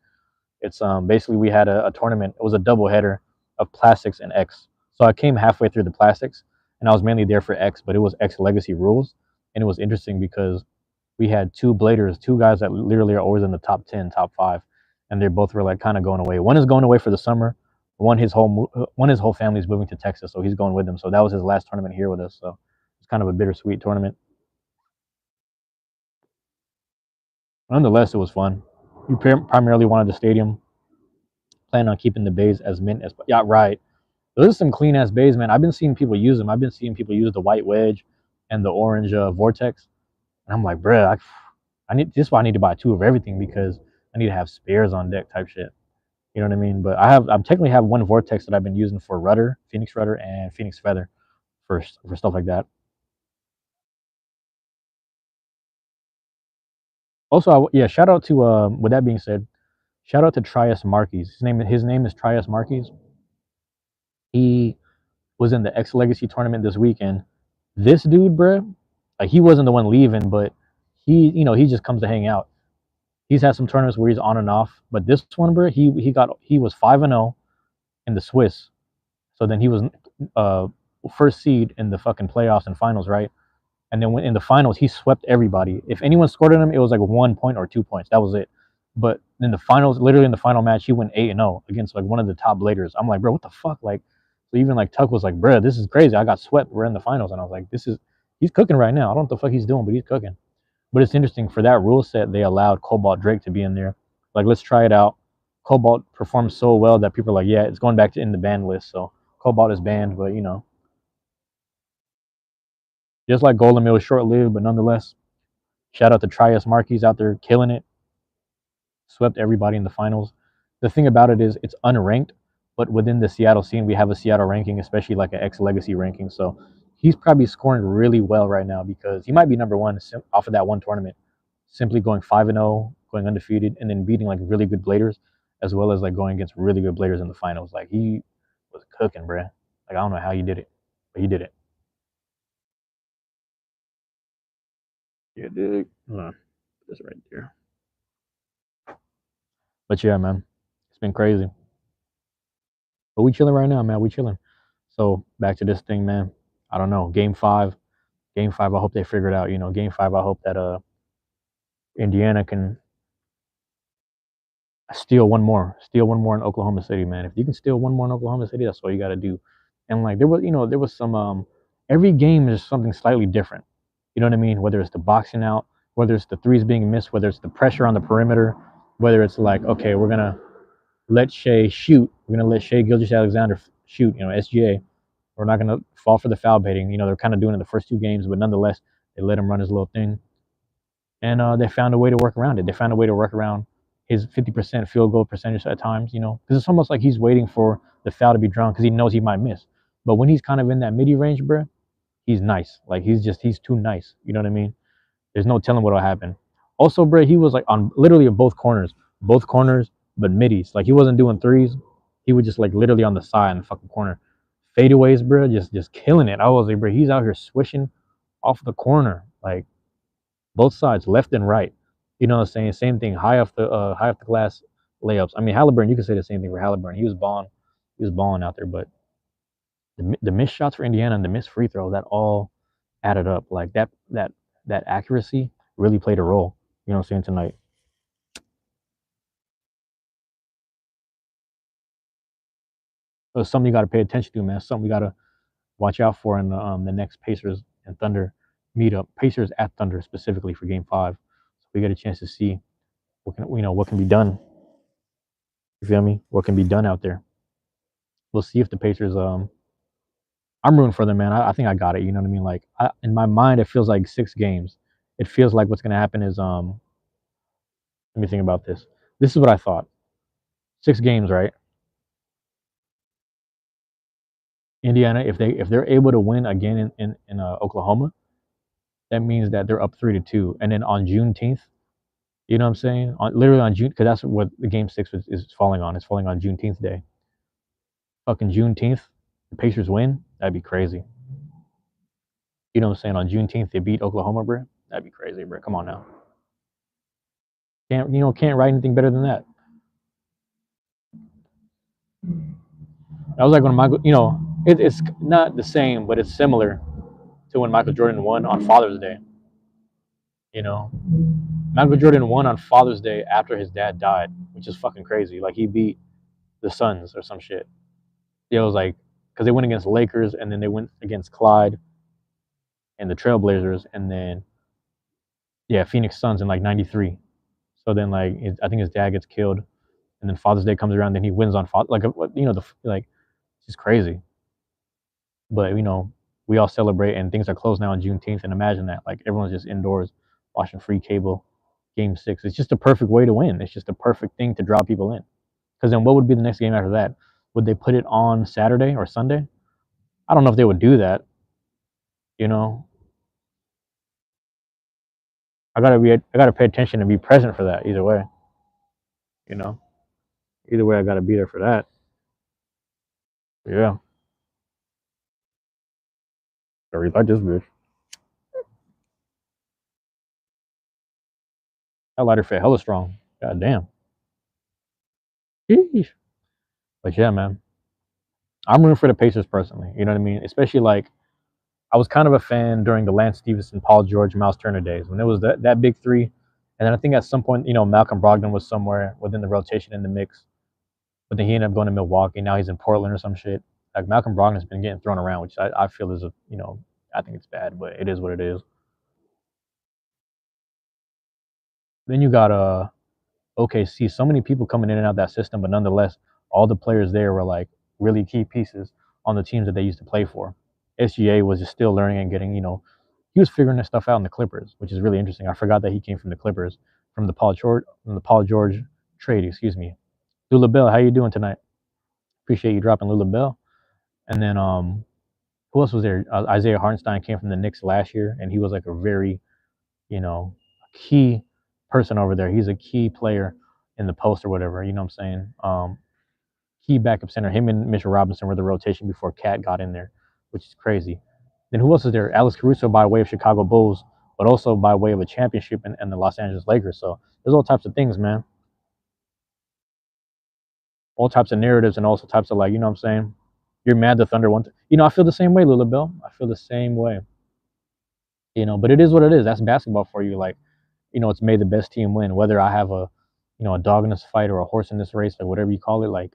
It's basically we had a tournament. It was a double header of plastics and X. So I came halfway through the plastics, and I was mainly there for X, but it was X Legacy rules, and it was interesting because we had 2 bladers, 2 guys that literally are always in the top 10, top 5, and they both were like kind of going away. One is going away for the summer. One his whole family's moving to Texas, so he's going with them. So that was his last tournament here with us. So it's kind of a bittersweet tournament. Nonetheless, it was fun. We primarily wanted the stadium. Plan on keeping the bays as mint as yeah, right. Those are some clean ass bays, man. I've been seeing people use them. I've been seeing people use the white wedge and the orange vortex, and I'm like, bruh, I need this. Is why I need to buy two of everything because I need to have spares on deck type shit. You know what I mean? But I technically have one vortex that I've been using for rudder, Phoenix rudder, and Phoenix feather for stuff like that. Also, yeah, shout out to with that being said, shout out to Trias Marquez. His name is Trias Marquez. He was in the X Legacy tournament this weekend. This dude, bruh, like he wasn't the one leaving, but he just comes to hang out. He's had some tournaments where he's on and off, but this one, bruh, he was 5-0 in the Swiss. So then he was uh first seed in the fucking playoffs and finals, right? And then when in the finals, he swept everybody. If anyone scored on him, it was like 1 point or 2 points. That was it. But in the finals, literally in the final match, he went 8-0 against like one of the top bladers. I'm like, bro, what the fuck? Like, so even like Tuck was like, bro, this is crazy. I got swept. We're in the finals, and I was like, he's cooking right now. I don't know what the fuck he's doing, but he's cooking. But it's interesting for that rule set, they allowed Cobalt Drake to be in there. Like, let's try it out. Cobalt performed so well that people are like, yeah, it's going back to in the ban list. So Cobalt is banned, but just like Golden Mill was short lived, but nonetheless, shout out to Trias Marquez out there killing it. Swept everybody in the finals. The thing about it is it's unranked, but within the Seattle scene, we have a Seattle ranking, especially like an X Legacy ranking. So he's probably scoring really well right now because he might be number one off of that one tournament, simply going 5-0, going undefeated, and then beating like really good bladers, as well as like going against really good bladers in the finals. Like he was cooking, bruh. Like I don't know how he did it, but he did it. Yeah, dude. Hold on. Put this right there. But yeah, man, it's been crazy. But we chilling right now, man. We chilling. So back to this thing, man. I don't know. Game five. I hope they figure it out. Game five. I hope that Indiana can steal one more in Oklahoma City, man. If you can steal one more in Oklahoma City, that's all you got to do. And like there was some every game is something slightly different. You know what I mean? Whether it's the boxing out, whether it's the threes being missed, whether it's the pressure on the perimeter, whether it's like okay, we're gonna let Shea shoot, we're gonna let Shea Gilgeous-Alexander shoot. SGA. We're not gonna fall for the foul baiting. They're kind of doing it the first two games, but nonetheless, they let him run his little thing, and they found a way to work around it. They found a way to work around his 50% field goal percentage at times. Because it's almost like he's waiting for the foul to be drawn because he knows he might miss. But when he's kind of in that midi range, bro, he's nice. Like he's too nice. You know what I mean? There's no telling what'll happen. Also, bro, he was like on literally both corners, but middies. Like he wasn't doing threes. He was just like literally on the side in the fucking corner. Fadeaways, bro, just killing it. I was like, bro, he's out here swishing off the corner, like both sides, left and right. You know what I'm saying? Same thing, high off the glass layups. I mean, Halliburton, you could say the same thing for Halliburton. He was balling out there, but the missed shots for Indiana and the missed free throw, that all added up. Like that accuracy really played a role. You know what I'm saying tonight. So it's something you got to pay attention to, man. Something we got to watch out for in the next Pacers and Thunder meetup. Pacers at Thunder specifically for Game 5. So we get a chance to see what can be done. You feel me? What can be done out there? We'll see if the Pacers. I'm rooting for them, man. I think I got it. You know what I mean? Like in my mind, it feels like 6 games. It feels like what's gonna happen is Let me think about this. This is what I thought. 6 games, right? Indiana, if they're able to win again in Oklahoma, that means that they're up 3-2. And then on Juneteenth, you know what I'm saying? Literally on June, because that's what the Game 6 is falling on. It's falling on Juneteenth day. Fucking Juneteenth, the Pacers win. That'd be crazy. You know what I'm saying? On Juneteenth, they beat Oklahoma, bro. That'd be crazy, bro. Come on now. Can't write anything better than that. That was like when Michael, it's not the same, but it's similar to when Michael Jordan won on Father's Day. You know, Michael Jordan won on Father's Day after his dad died, which is fucking crazy. Like he beat the Suns or some shit. It was like because they went against Lakers and then they went against Clyde and the Trailblazers and then yeah, Phoenix Suns in like '93. So then like I think his dad gets killed, and then Father's Day comes around, then he wins on like the like it's just crazy. But we all celebrate, and things are closed now on Juneteenth. And imagine that, like everyone's just indoors watching free cable, Game 6. It's just a perfect way to win. It's just a perfect thing to draw people in. Because then what would be the next game after that? Would they put it on Saturday or Sunday? I don't know if they would do that. You know, I gotta pay attention and be present for that. Either way, you know, either way, I gotta be there for that. Yeah, I really like this bitch. That lighter fit hella strong. God damn. Sheesh. But yeah, man, I'm rooting for the Pacers personally. You know what I mean? Especially like I was kind of a fan during the Lance Stevenson, Paul George, Miles Turner days when it was that big three. And then I think at some point, Malcolm Brogdon was somewhere within the rotation in the mix, but then he ended up going to Milwaukee. Now he's in Portland or some shit. Like Malcolm Brogdon's been getting thrown around, which I feel is I think it's bad, but it is what it is. Then you got OKC. So many people coming in and out of that system, but nonetheless, all the players there were like really key pieces on the teams that they used to play for. SGA was just still learning and getting, he was figuring this stuff out in the Clippers, which is really interesting. I forgot that he came from the Clippers, from the Paul George trade, excuse me. Lula Bell, how you doing tonight? Appreciate you dropping Lula Bell. And then who else was there? Isaiah Hartenstein came from the Knicks last year, and he was like a very, key person over there. He's a key player in the post or whatever. You know what I'm saying? Key backup center. Him and Mitchell Robinson were the rotation before Cat got in there, which is crazy. Then who else is there? Alex Caruso by way of Chicago Bulls, but also by way of a championship and the Los Angeles Lakers. So there's all types of things, man. All types of narratives and also types of like, you know what I'm saying? You're mad the Thunder won. I feel the same way, Lula Bill. I feel the same way. But it is what it is. That's basketball for you. Like, it's made the best team win. Whether I have a dog in this fight or a horse in this race, like whatever you call it, like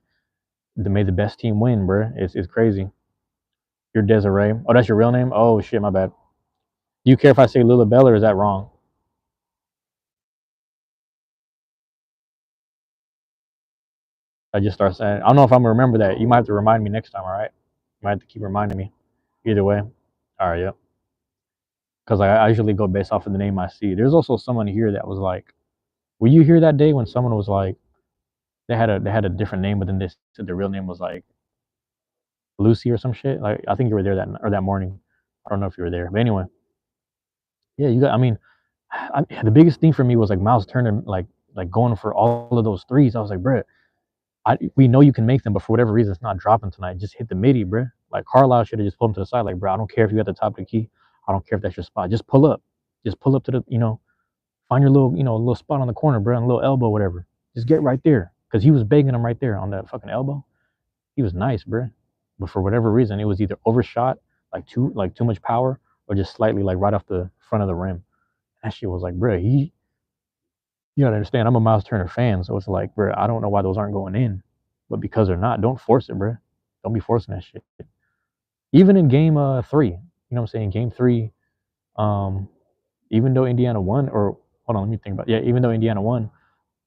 they made the best team win, bro. It's crazy. You're Desiree. Oh, that's your real name? Oh shit, my bad. Do you care if I say Lula Bell or is that wrong? I just start saying. I don't know if I'm gonna remember that. You might have to remind me next time. All right. You might have to keep reminding me. Either way. All right. Yep. Because I usually go based off of the name I see. There's also someone here that was like, were you here that day when someone was like, they had a different name, but then they said their real name was like Lucy or some shit. Like I think you were there that morning. I don't know if you were there, but anyway, yeah, you got. I mean, the biggest thing for me was like Miles Turner, like going for all of those threes. I was like, bro, we know you can make them, but for whatever reason, it's not dropping tonight. Just hit the midi, bro. Like Carlisle should have just pulled him to the side. Like, bro, I don't care if you at the top of the key. I don't care if that's your spot. Just pull up. Just pull up to the, find your little, little spot on the corner, bro, and a little elbow, whatever. Just get right there. Because he was begging him right there on that fucking elbow. He was nice, bro. But for whatever reason, it was either overshot, like too much power, or just slightly like right off the front of the rim. That shit was like, bro, you gotta understand, I'm a Miles Turner fan, so it's like, bro, I don't know why those aren't going in, but because they're not, don't force it, bro. Don't be forcing that shit. Even in game 3, what I'm saying? Game 3, um, even though Indiana won, or hold on, let me think about it. Yeah, even though Indiana won,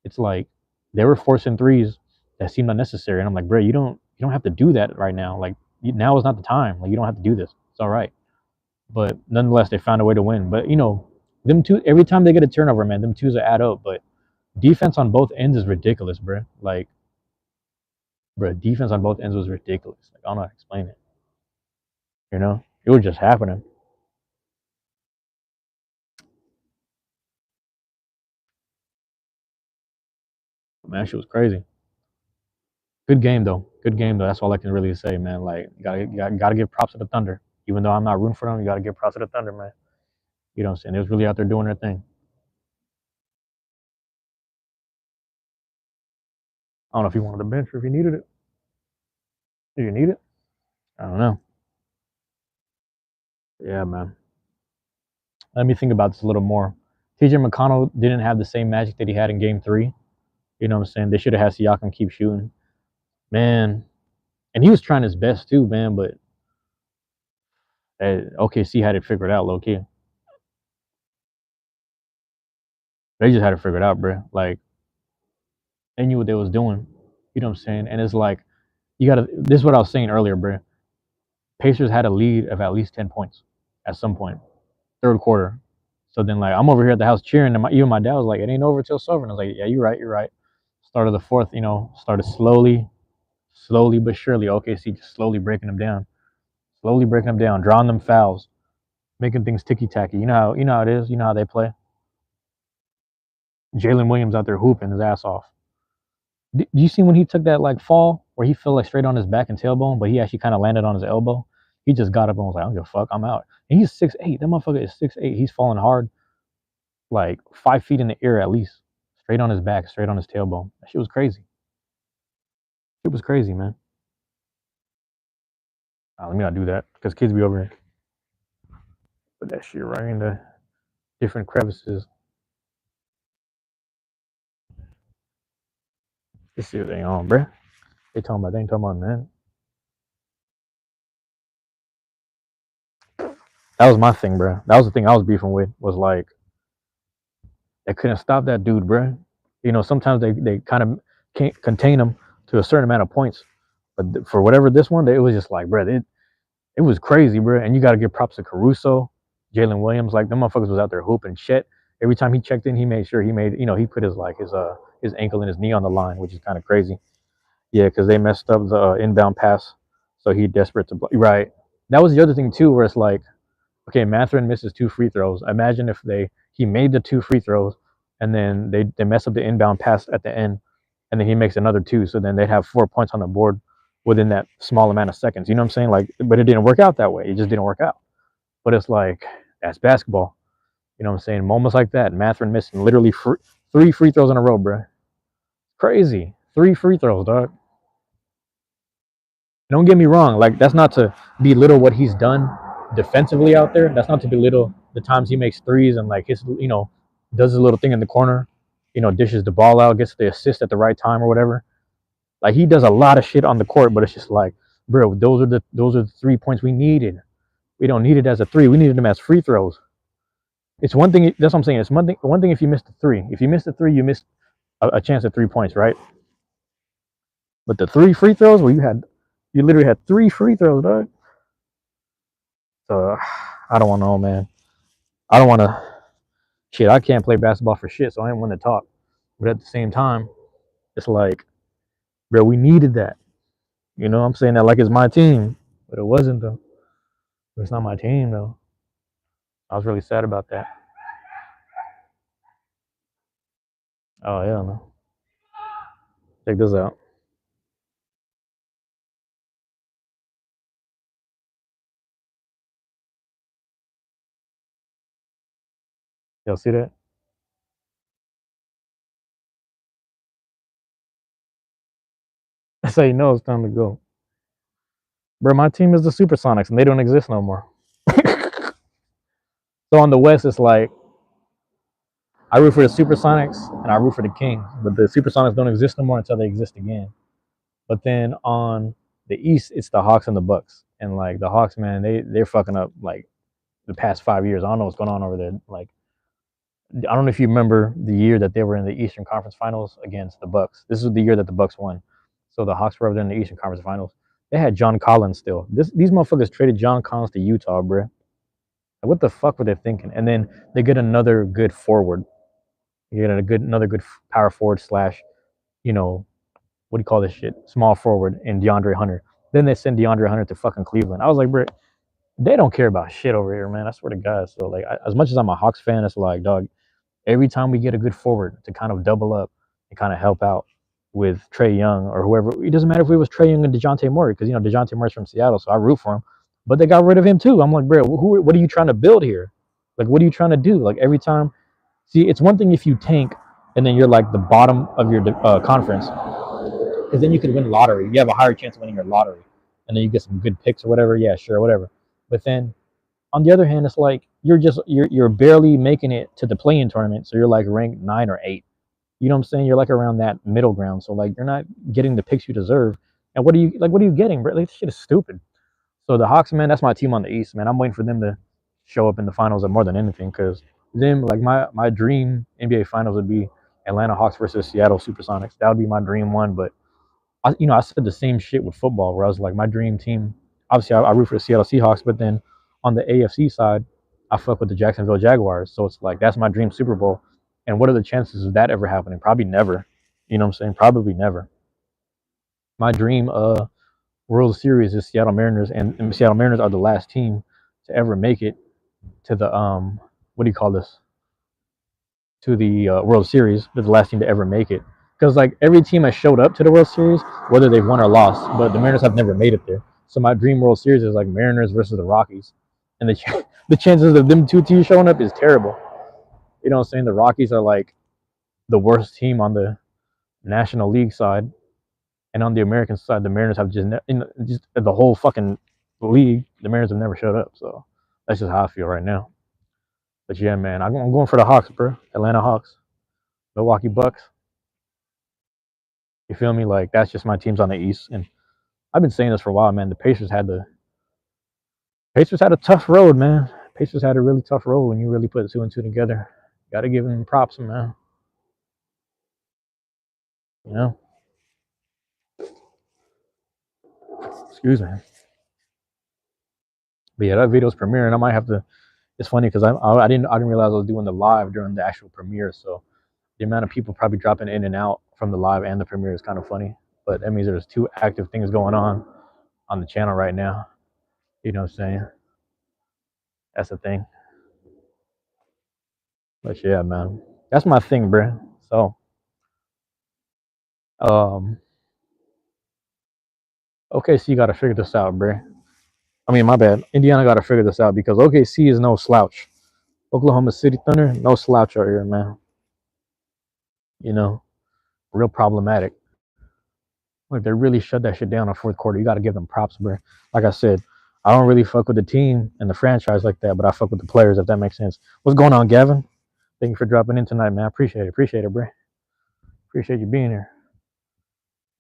it's like they were forcing threes that seemed unnecessary, and I'm like, bro, you don't have to do that right now. Like now is not the time. Like you don't have to do this. It's all right. But nonetheless, they found a way to win. But them two every time they get a turnover, man, them twos are add up. But defense on both ends is ridiculous, bro. Like, bro, defense on both ends was ridiculous. Like I don't know how to explain it. It was just happening. Man, shit was crazy. Good game though. Good game though. That's all I can really say, man. Like, gotta give props to the Thunder. Even though I'm not rooting for them, you gotta give props to the Thunder, man. You know what I'm saying? They was really out there doing their thing. I don't know if you wanted the bench or if you needed it. Do you need it? I don't know. Yeah, man. Let me think about this a little more. TJ McConnell didn't have the same magic that he had in game 3. You know what I'm saying? They should have had Siakam keep shooting. Man. And he was trying his best too, man, but OKC had it figured out low key. They just had to figure it out, bro. Like they knew what they was doing. You know what I'm saying? And it's like you gotta. This is what I was saying earlier, bro. Pacers had a lead of at least 10 points at some point, third quarter. So then, like, I'm over here at the house cheering, and even my dad was like, "It ain't over till it's over." And I was like, "Yeah, you're right, you're right." Start of the fourth, started slowly but surely. OKC just slowly breaking them down, drawing them fouls, making things ticky tacky. You know how it is. You know how they play. Jalen Williams out there hooping his ass off. Do you see when he took that like fall where he fell like straight on his back and tailbone, but he actually kind of landed on his elbow? He just got up and was like, "I don't give a fuck, I'm out." And he's 6'8". That motherfucker is 6'8". He's falling hard, like 5 feet in the air at least, straight on his back, straight on his tailbone. That shit was crazy. It was crazy, man. Let me not do that because kids be over here. Put that shit right in the different crevices. Let's see what they on, bruh. They ain't talking about that. That was my thing, bruh. That was the thing I was beefing with. Was like they couldn't stop that dude, bruh. Sometimes they kind of can't contain him to a certain amount of points, but for whatever this one, it was just like, bruh, it was crazy, bruh. And you got to give props to Caruso, Jalen Williams. Like them motherfuckers was out there hooping. Chet, every time he checked in, he made sure he put his ankle and his knee on the line, which is kind of crazy. Yeah, because they messed up the inbound pass, so he desperate to right. That was the other thing too, where it's like, okay, Mathurin misses 2 free throws. Imagine if he made the 2 free throws, and then they mess up the inbound pass at the end, and then he makes another two. So then they'd have 4 points on the board within that small amount of seconds. You know what I'm saying? Like, but it didn't work out that way. It just didn't work out. But it's like that's basketball. You know what I'm saying? Moments like that, Mathurin missing literally 3 free throws in a row, bro. Crazy. 3 free throws, dog. Don't get me wrong. Like that's not to belittle what he's done defensively out there. That's not to belittle the times he makes threes and like does his little thing in the corner. Dishes the ball out, gets the assist at the right time or whatever. Like he does a lot of shit on the court, but it's just like, bro, those are the 3 points we needed. We don't need it as a three. We needed them as free throws. It's one thing. That's what I'm saying. It's one thing if you missed the three. If you missed the three, you missed a chance at 3 points, right? But the 3 free throws, where you literally had 3 free throws, dog. So I don't want to know, man. I don't want to. Shit, I can't play basketball for shit, so I ain't want to talk. But at the same time, it's like, bro, we needed that. I'm saying that like it's my team, but it wasn't though. It's not my team though. I was really sad about that. Oh yeah, man. Check this out. Y'all see that? That's how you know it's time to go. Bro, my team is the Supersonics, and they don't exist no more. So on the West, it's like I root for the Supersonics and I root for the Kings, but the Supersonics don't exist no more until they exist again. But then on the East, it's the Hawks and the Bucks, and like the Hawks, man, they're fucking up like the past 5 years. I don't know what's going on over there. Like I don't know if you remember the year that they were in the Eastern Conference Finals against the Bucks. This is the year that the Bucks won. So the Hawks were over there in the Eastern Conference Finals. They had John Collins still. These motherfuckers traded John Collins to Utah, bro. Like, what the fuck were they thinking? And then they get another good forward. You get another good power forward slash, you know, what do you call this shit? Small forward in DeAndre Hunter. Then they send DeAndre Hunter to fucking Cleveland. I was like, bro, they don't care about shit over here, man. I swear to God. So like, as much as I'm a Hawks fan, it's like, dog, every time we get a good forward to kind of double up and kind of help out with Trae Young or whoever, it doesn't matter if it was Trae Young and DeJounte Murray, because DeJounte Murray's from Seattle, so I root for him. But they got rid of him too. I'm like, bro, what are you trying to build here? Like, what are you trying to do? Like every time, see, it's one thing if you tank and then you're like the bottom of your conference, because then you could win lottery. You have a higher chance of winning your lottery, and then you get some good picks or whatever. Yeah, sure, whatever. But then on the other hand, it's like you're barely making it to the play-in tournament, so you're like ranked 9 or 8. You know what I'm saying? You're like around that middle ground, so like you're not getting the picks you deserve. And what are you getting, bro? Like this shit is stupid. So the Hawks, man, that's my team on the East, man. I'm waiting for them to show up in the finals more than anything, because them, like my dream NBA Finals would be Atlanta Hawks versus Seattle SuperSonics. That would be my dream one. But I said the same shit with football, where I was like, my dream team. Obviously, I root for the Seattle Seahawks, but then on the AFC side, I fuck with the Jacksonville Jaguars. So it's like that's my dream Super Bowl. And what are the chances of that ever happening? Probably never. You know what I'm saying? Probably never. My dream World Series is Seattle Mariners, and Seattle Mariners are the last team to ever make it to the what do you call this? To the World Series. They're the last team to ever make it. Because like every team has showed up to the World Series, whether they've won or lost, but the Mariners have never made it there. So my dream World Series is like Mariners versus the Rockies, and the chances of them two teams showing up is terrible. You know what I'm saying? The Rockies are like the worst team on the National League side, and on the American side, the Mariners have just the whole fucking league. The Mariners have never showed up. So that's just how I feel right now. But yeah, man, I'm going for the Hawks, bro. Atlanta Hawks, Milwaukee Bucks. You feel me? Like that's just my teams on the East, and I've been saying this for a while, man. The Pacers had a tough road, man. Pacers had a really tough road when you really put two and two together. Got to give them props, man. You know, excuse me. But yeah, that video's premiering. I might have to. It's funny because I didn't realize I was doing the live during the actual premiere, so the amount of people probably dropping in and out from the live and the premiere is kind of funny. But that means there's two active things going on the channel right now. You know what I'm saying? That's the thing. But yeah, man, that's my thing, bro. So, um, OKC got to figure this out, bro. I mean, my bad. Indiana got to figure this out because OKC is no slouch. Oklahoma City Thunder, no slouch out here, man. You know, real problematic. Like they really shut that shit down in fourth quarter. You got to give them props, bro. Like I said, I don't really fuck with the team and the franchise like that, but I fuck with the players, if that makes sense. What's going on, Gavin? Thank you for dropping in tonight, man. I appreciate it. Appreciate it, bro. Appreciate you being here.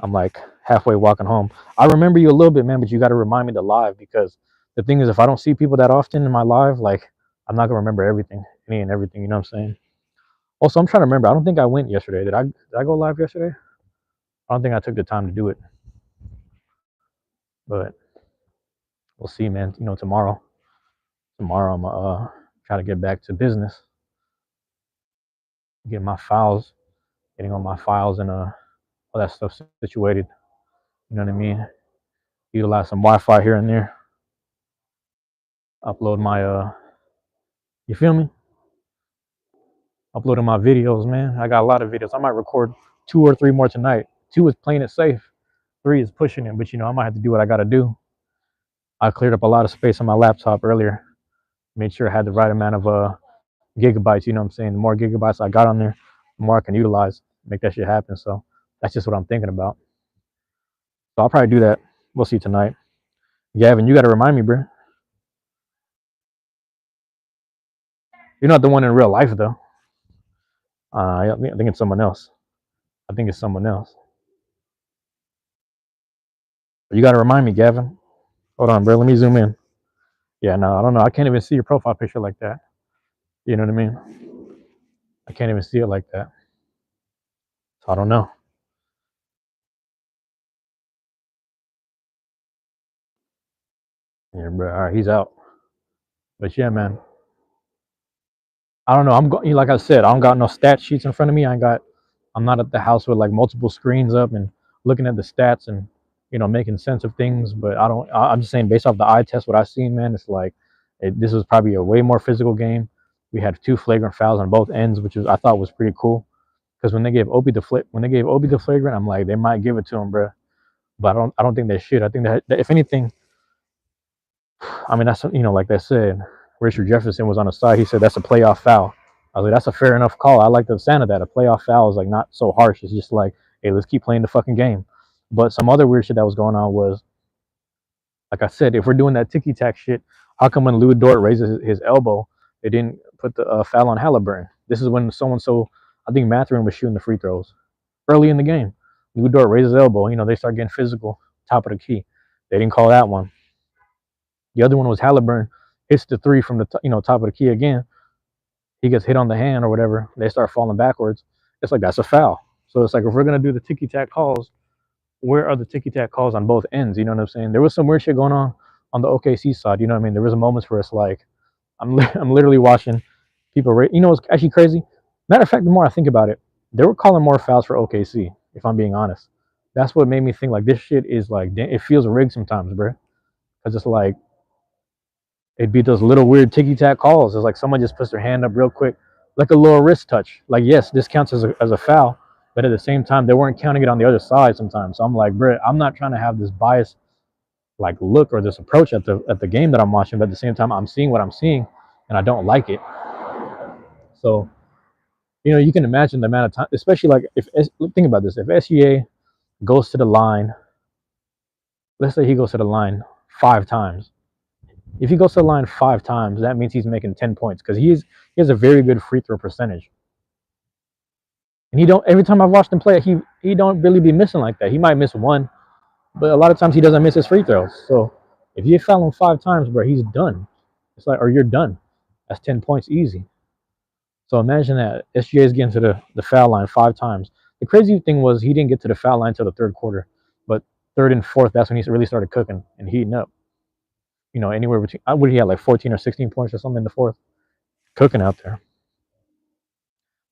I'm like halfway walking home. I remember you a little bit, man, but you got to remind me to live because the thing is, if I don't see people that often in my live, like I'm not gonna remember everything, any and everything. You know what I'm saying? Also, I'm trying to remember. I don't think I went yesterday. Did I go live yesterday? I don't think I took the time to do it, but we'll see, man. You know, tomorrow I'm try to get back to business, get my files, getting all my files and all that stuff situated. You know what I mean? Utilize some Wi-Fi here and there. Upload my you feel me? Uploading my videos, man. I got a lot of videos. I might record 2 or 3 more tonight. 2 is playing it safe. 3 is pushing it, but you know I might have to do what I got to do. I cleared up a lot of space on my laptop earlier. Made sure I had the right amount of gigabytes. You know what I'm saying? The more gigabytes I got on there, the more I can utilize, make that shit happen. So that's just what I'm thinking about. So I'll probably do that. We'll see tonight. Gavin, you got to remind me, bro. You're not the one in real life, though. I think it's someone else. I think it's someone else. But you got to remind me, Gavin. Hold on, bro. Let me zoom in. Yeah, no, I don't know. I can't even see your profile picture like that. You know what I mean? I can't even see it like that. So I don't know. Yeah, bro. All right, he's out. But yeah, man. I don't know. I'm going. Like I said, I don't got no stat sheets in front of me. I'm not at the house with like multiple screens up and looking at the stats and making sense of things. But I'm just saying based off the eye test, what I've seen, man, it's like this was probably a way more physical game. We had 2 flagrant fouls on both ends, which I thought was pretty cool. Because when they gave Obi the flagrant, I'm like they might give it to him, bro. But I don't think they should. I think that if anything, I mean that's like they said, Richard Jefferson was on the side. He said that's a playoff foul. I was like, that's a fair enough call. I like the sound of that. A playoff foul is like not so harsh. It's just like, hey, let's keep playing the fucking game. But some other weird shit that was going on was, like I said, if we're doing that ticky tack shit, how come when Lou Dort raises his elbow, they didn't put the foul on Halliburton? This is when I think Mathurin was shooting the free throws early in the game. Lou Dort raises his elbow. They start getting physical, top of the key. They didn't call that one. The other one was Halliburton hits the three from the top of the key again. he gets hit on the hand or whatever, they start falling backwards. It's like that's a foul. So it's like if we're gonna do the ticky tack calls, where are the ticky tack calls on both ends? You know what I'm saying? There was some weird shit going on the OKC side. You know what I mean? There was moments where it's like I'm literally watching people. You know what's actually crazy? Matter of fact, the more I think about it, they were calling more fouls for OKC. If I'm being honest, that's what made me think like this shit is like it feels rigged sometimes, bro. Because it's like it'd be those little weird ticky tack calls. It's like someone just puts their hand up real quick, like a little wrist touch. Like yes, this counts as a foul, but at the same time they weren't counting it on the other side sometimes. So I'm like, bro, I'm not trying to have this bias like look or this approach at the game that I'm watching, but at the same time I'm seeing what I'm seeing, and I don't like it. So you can imagine the amount of time, especially like if think about this, if SGA goes to the line, let's say he goes to the line 5 times. If he goes to the line 5 times, that means he's making 10 points because he has a very good free throw percentage. And he don't every time I've watched him play, he don't really be missing like that. He might miss one, but a lot of times he doesn't miss his free throws. So if you foul him 5 times, bro, he's done. It's like, or you're done. That's 10 points easy. So imagine that SGA is getting to the foul line 5 times. The crazy thing was he didn't get to the foul line until the third quarter, but third and fourth, that's when he really started cooking and heating up. Anywhere between what did he have like 14 or 16 points or something in the fourth, cooking out there.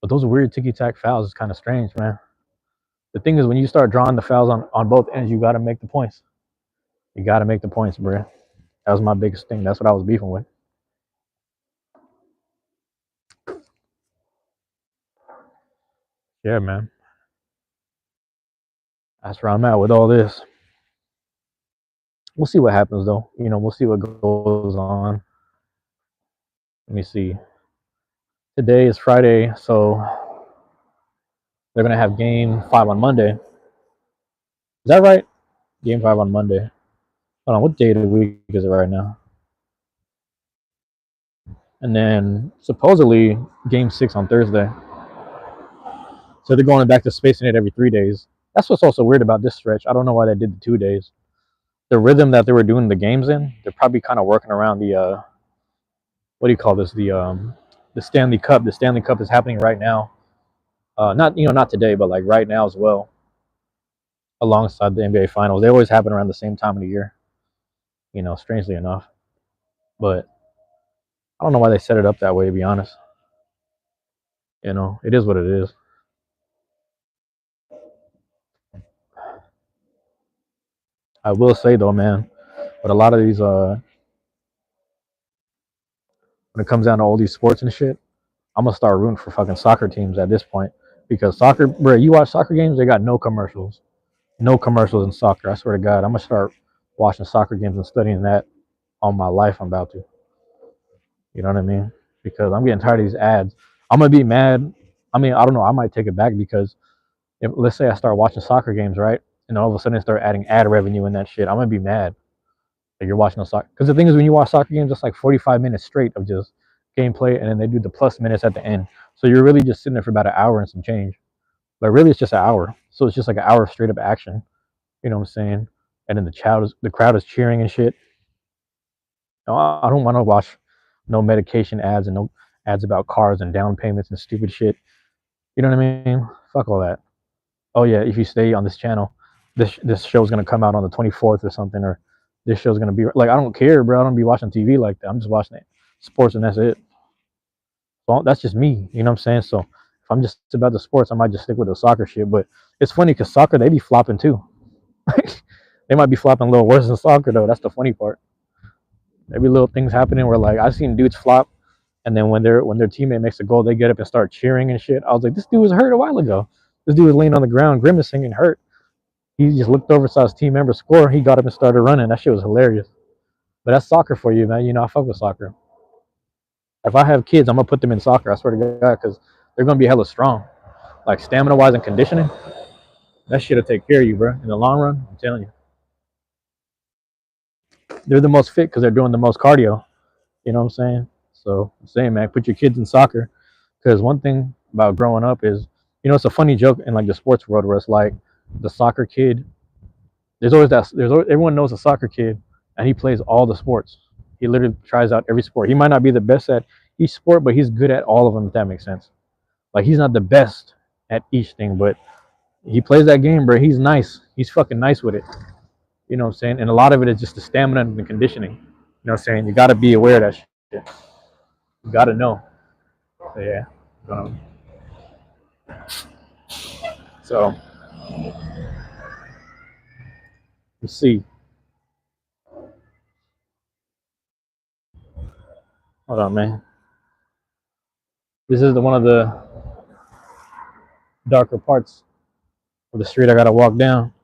But those weird ticky tack fouls is kind of strange, man. The thing is, when you start drawing the fouls on both ends, you got to make the points. You got to make the points, bro. That was my biggest thing. That's what I was beefing with. Yeah, man. That's where I'm at with all this. We'll see what happens, though. We'll see what goes on. Let me see. Today is Friday, so they're going to have game 5 on Monday. Is that right? Game 5 on Monday. Hold on, what day of the week is it right now? And then supposedly game 6 on Thursday. So they're going back to spacing it every 3 days. That's what's also weird about this stretch. I don't know why they did the 2 days. The rhythm that they were doing the games in, they're probably kind of working around the what do you call this? The Stanley Cup. The Stanley Cup is happening right now. Not today, but like right now as well. Alongside the NBA Finals, they always happen around the same time of the year. Strangely enough, but I don't know why they set it up that way. To be honest, it is what it is. I will say though, man, but a lot of these when it comes down to all these sports and shit, I'm gonna start rooting for fucking soccer teams at this point because soccer, bro. You watch soccer games, they got no commercials, no commercials in soccer. I swear to God, I'm gonna start watching soccer games and studying that all my life. I'm about to, you know what I mean? Because I'm getting tired of these ads. I'm gonna be mad. I mean, I don't know. I might take it back because if let's say I start watching soccer games, right, and all of a sudden they start adding ad revenue and that shit, I'm gonna be mad that you're watching a soccer. Because the thing is, when you watch soccer games, it's like 45 minutes straight of just gameplay, and then they do the plus minutes at the end. So you're really just sitting there for about an hour and some change. But really, it's just an hour. So it's just like an hour of straight up action. You know what I'm saying? And then the crowd is cheering and shit. No, I don't want to watch no medication ads and no ads about cars and down payments and stupid shit. You know what I mean? Fuck all that. Oh yeah, if you stay on this channel, this show's gonna come out on the 24th or something, or this show's gonna be like, I don't care, bro. I don't be watching TV like that. I'm just watching it, sports, and that's it. Well, that's just me. You know what I'm saying? So if I'm just about the sports, I might just stick with the soccer shit. But it's funny because soccer, they be flopping too. They might be flopping a little worse than soccer though. That's the funny part. There be little things happening where like I've seen dudes flop, and then when their teammate makes a goal, they get up and start cheering and shit. I was like, this dude was hurt a while ago. This dude was laying on the ground grimacing and hurt. He just looked over, saw his team member score. He got up and started running. That shit was hilarious. But that's soccer for you, man. I fuck with soccer. If I have kids, I'm gonna put them in soccer. I swear to God, because they're gonna be hella strong, like stamina wise and conditioning. That shit'll take care of you, bro. In the long run, I'm telling you, they're the most fit because they're doing the most cardio. You know what I'm saying? So I'm saying, man, put your kids in soccer. Because one thing about growing up is, it's a funny joke in like the sports world where it's like the soccer kid. Everyone knows a soccer kid, and he plays all the sports. He literally tries out every sport. He might not be the best at each sport, but he's good at all of them. If that makes sense. Like he's not the best at each thing, but he plays that game, bro. He's nice. He's fucking nice with it. You know what I'm saying? And a lot of it is just the stamina and the conditioning. You know what I'm saying? You got to be aware of that shit. You got to know. So, yeah. So let's see. Hold on, man. This is one of the darker parts of the street I gotta walk down.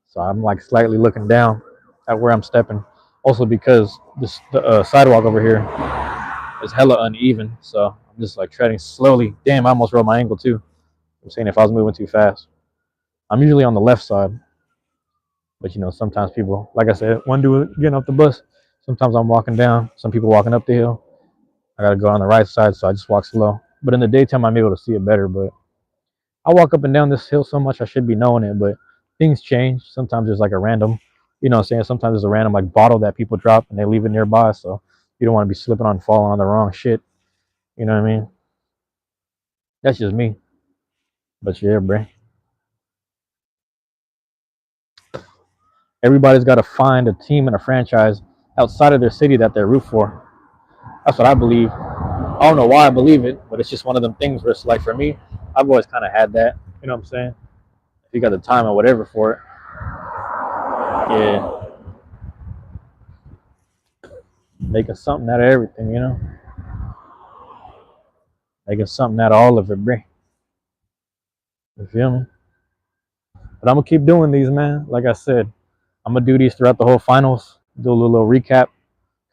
So I'm like slightly looking down at where I'm stepping. Also because the sidewalk over here is hella uneven. So I'm just like treading slowly. Damn, I almost rolled my ankle too. I'm saying if I was moving too fast. I'm usually on the left side. But you know, sometimes people, like I said, one dude getting off the bus. Sometimes I'm walking down. Some people walking up the hill. I gotta go on the right side, so I just walk slow. But in the daytime, I'm able to see it better. But I walk up and down this hill so much, I should be knowing it. But things change. Sometimes there's like a random, you know what I'm saying? Sometimes there's a random like bottle that people drop and they leave it nearby. So you don't want to be slipping on, falling on the wrong shit. You know what I mean? That's just me. But yeah, bro. Everybody's got to find a team and a franchise outside of their city that they root for. That's what I believe. I don't know why I believe it, but it's just one of them things where it's like for me, I've always kind of had that. You know what I'm saying? If you got the time or whatever for it, yeah, making something out of everything, you know, making something out of all of it, bro. You feel me? But I'm gonna keep doing these, man. Like I said, I'm gonna do these throughout the whole finals. Do a little recap,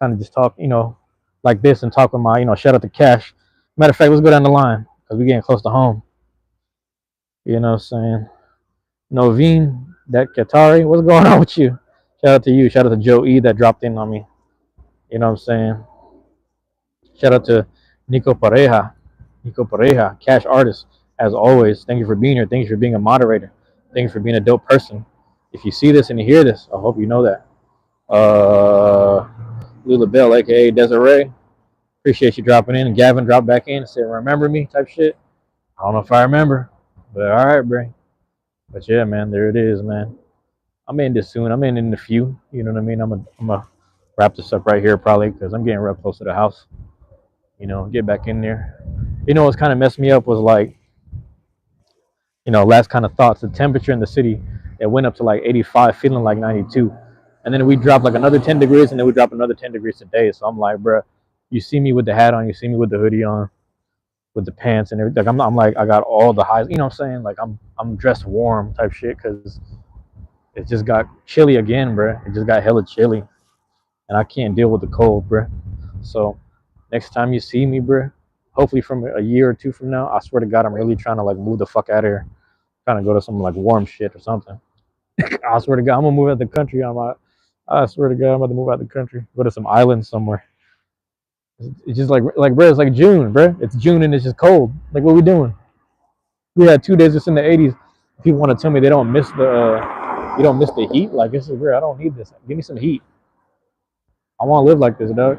kind of just talk, you know, like this, and talk with my, you know, shout out to Cash. Matter of fact, let's go down the line because we're getting close to home. You know what I'm saying? Noveen, that Qatari, what's going on with you? Shout out to you. Shout out to Joe E that dropped in on me. You know what I'm saying? Shout out to Nico Pareja. Nico Pareja, Cash Artist. As always, thank you for being here. Thank you for being a moderator. Thank you for being a dope person. If you see this and you hear this, I hope you know that. Lula Bell, aka Desiree. Appreciate you dropping in. And Gavin dropped back in and said, "Remember me?" type shit. I don't know if I remember, but all right, bro. But yeah, man, there it is, man. I'm in this soon. I'm in a few. You know what I mean? I'm gonna wrap this up right here probably because I'm getting real close to the house. You know, get back in there. You know what's kind of messed me up was like, you know, last kind of thoughts. The temperature in the city, it went up to like 85, feeling like 92, and then we dropped like another 10 degrees, and then we dropped another 10 degrees today. So I'm like, bro, you see me with the hat on, you see me with the hoodie on, with the pants and everything. Like I'm like I got all the highs. You know what I'm saying? Like I'm dressed warm type shit because it just got chilly again, bro. It just got hella chilly, and I can't deal with the cold, bro. So next time you see me, bro, hopefully from a year or two from now, I swear to God, I'm really trying to like move the fuck out of here, trying to go to some like warm shit or something. I swear to God, I'm gonna move out the country. I swear to God, I'm about to move out the country, go to some island somewhere. It's just like bro, it's like June, bro. It's June and it's just cold. Like what we doing? We had 2 days just in the 80s. People want to tell me they don't miss you don't miss the heat. Like this is weird. I don't need this. Give me some heat. I want to live like this, dog.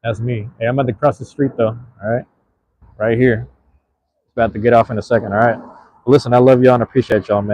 That's me. Hey, I'm about to cross the street though. All right, right here. About to get off in a second. All right. Listen, I love y'all and appreciate y'all, man.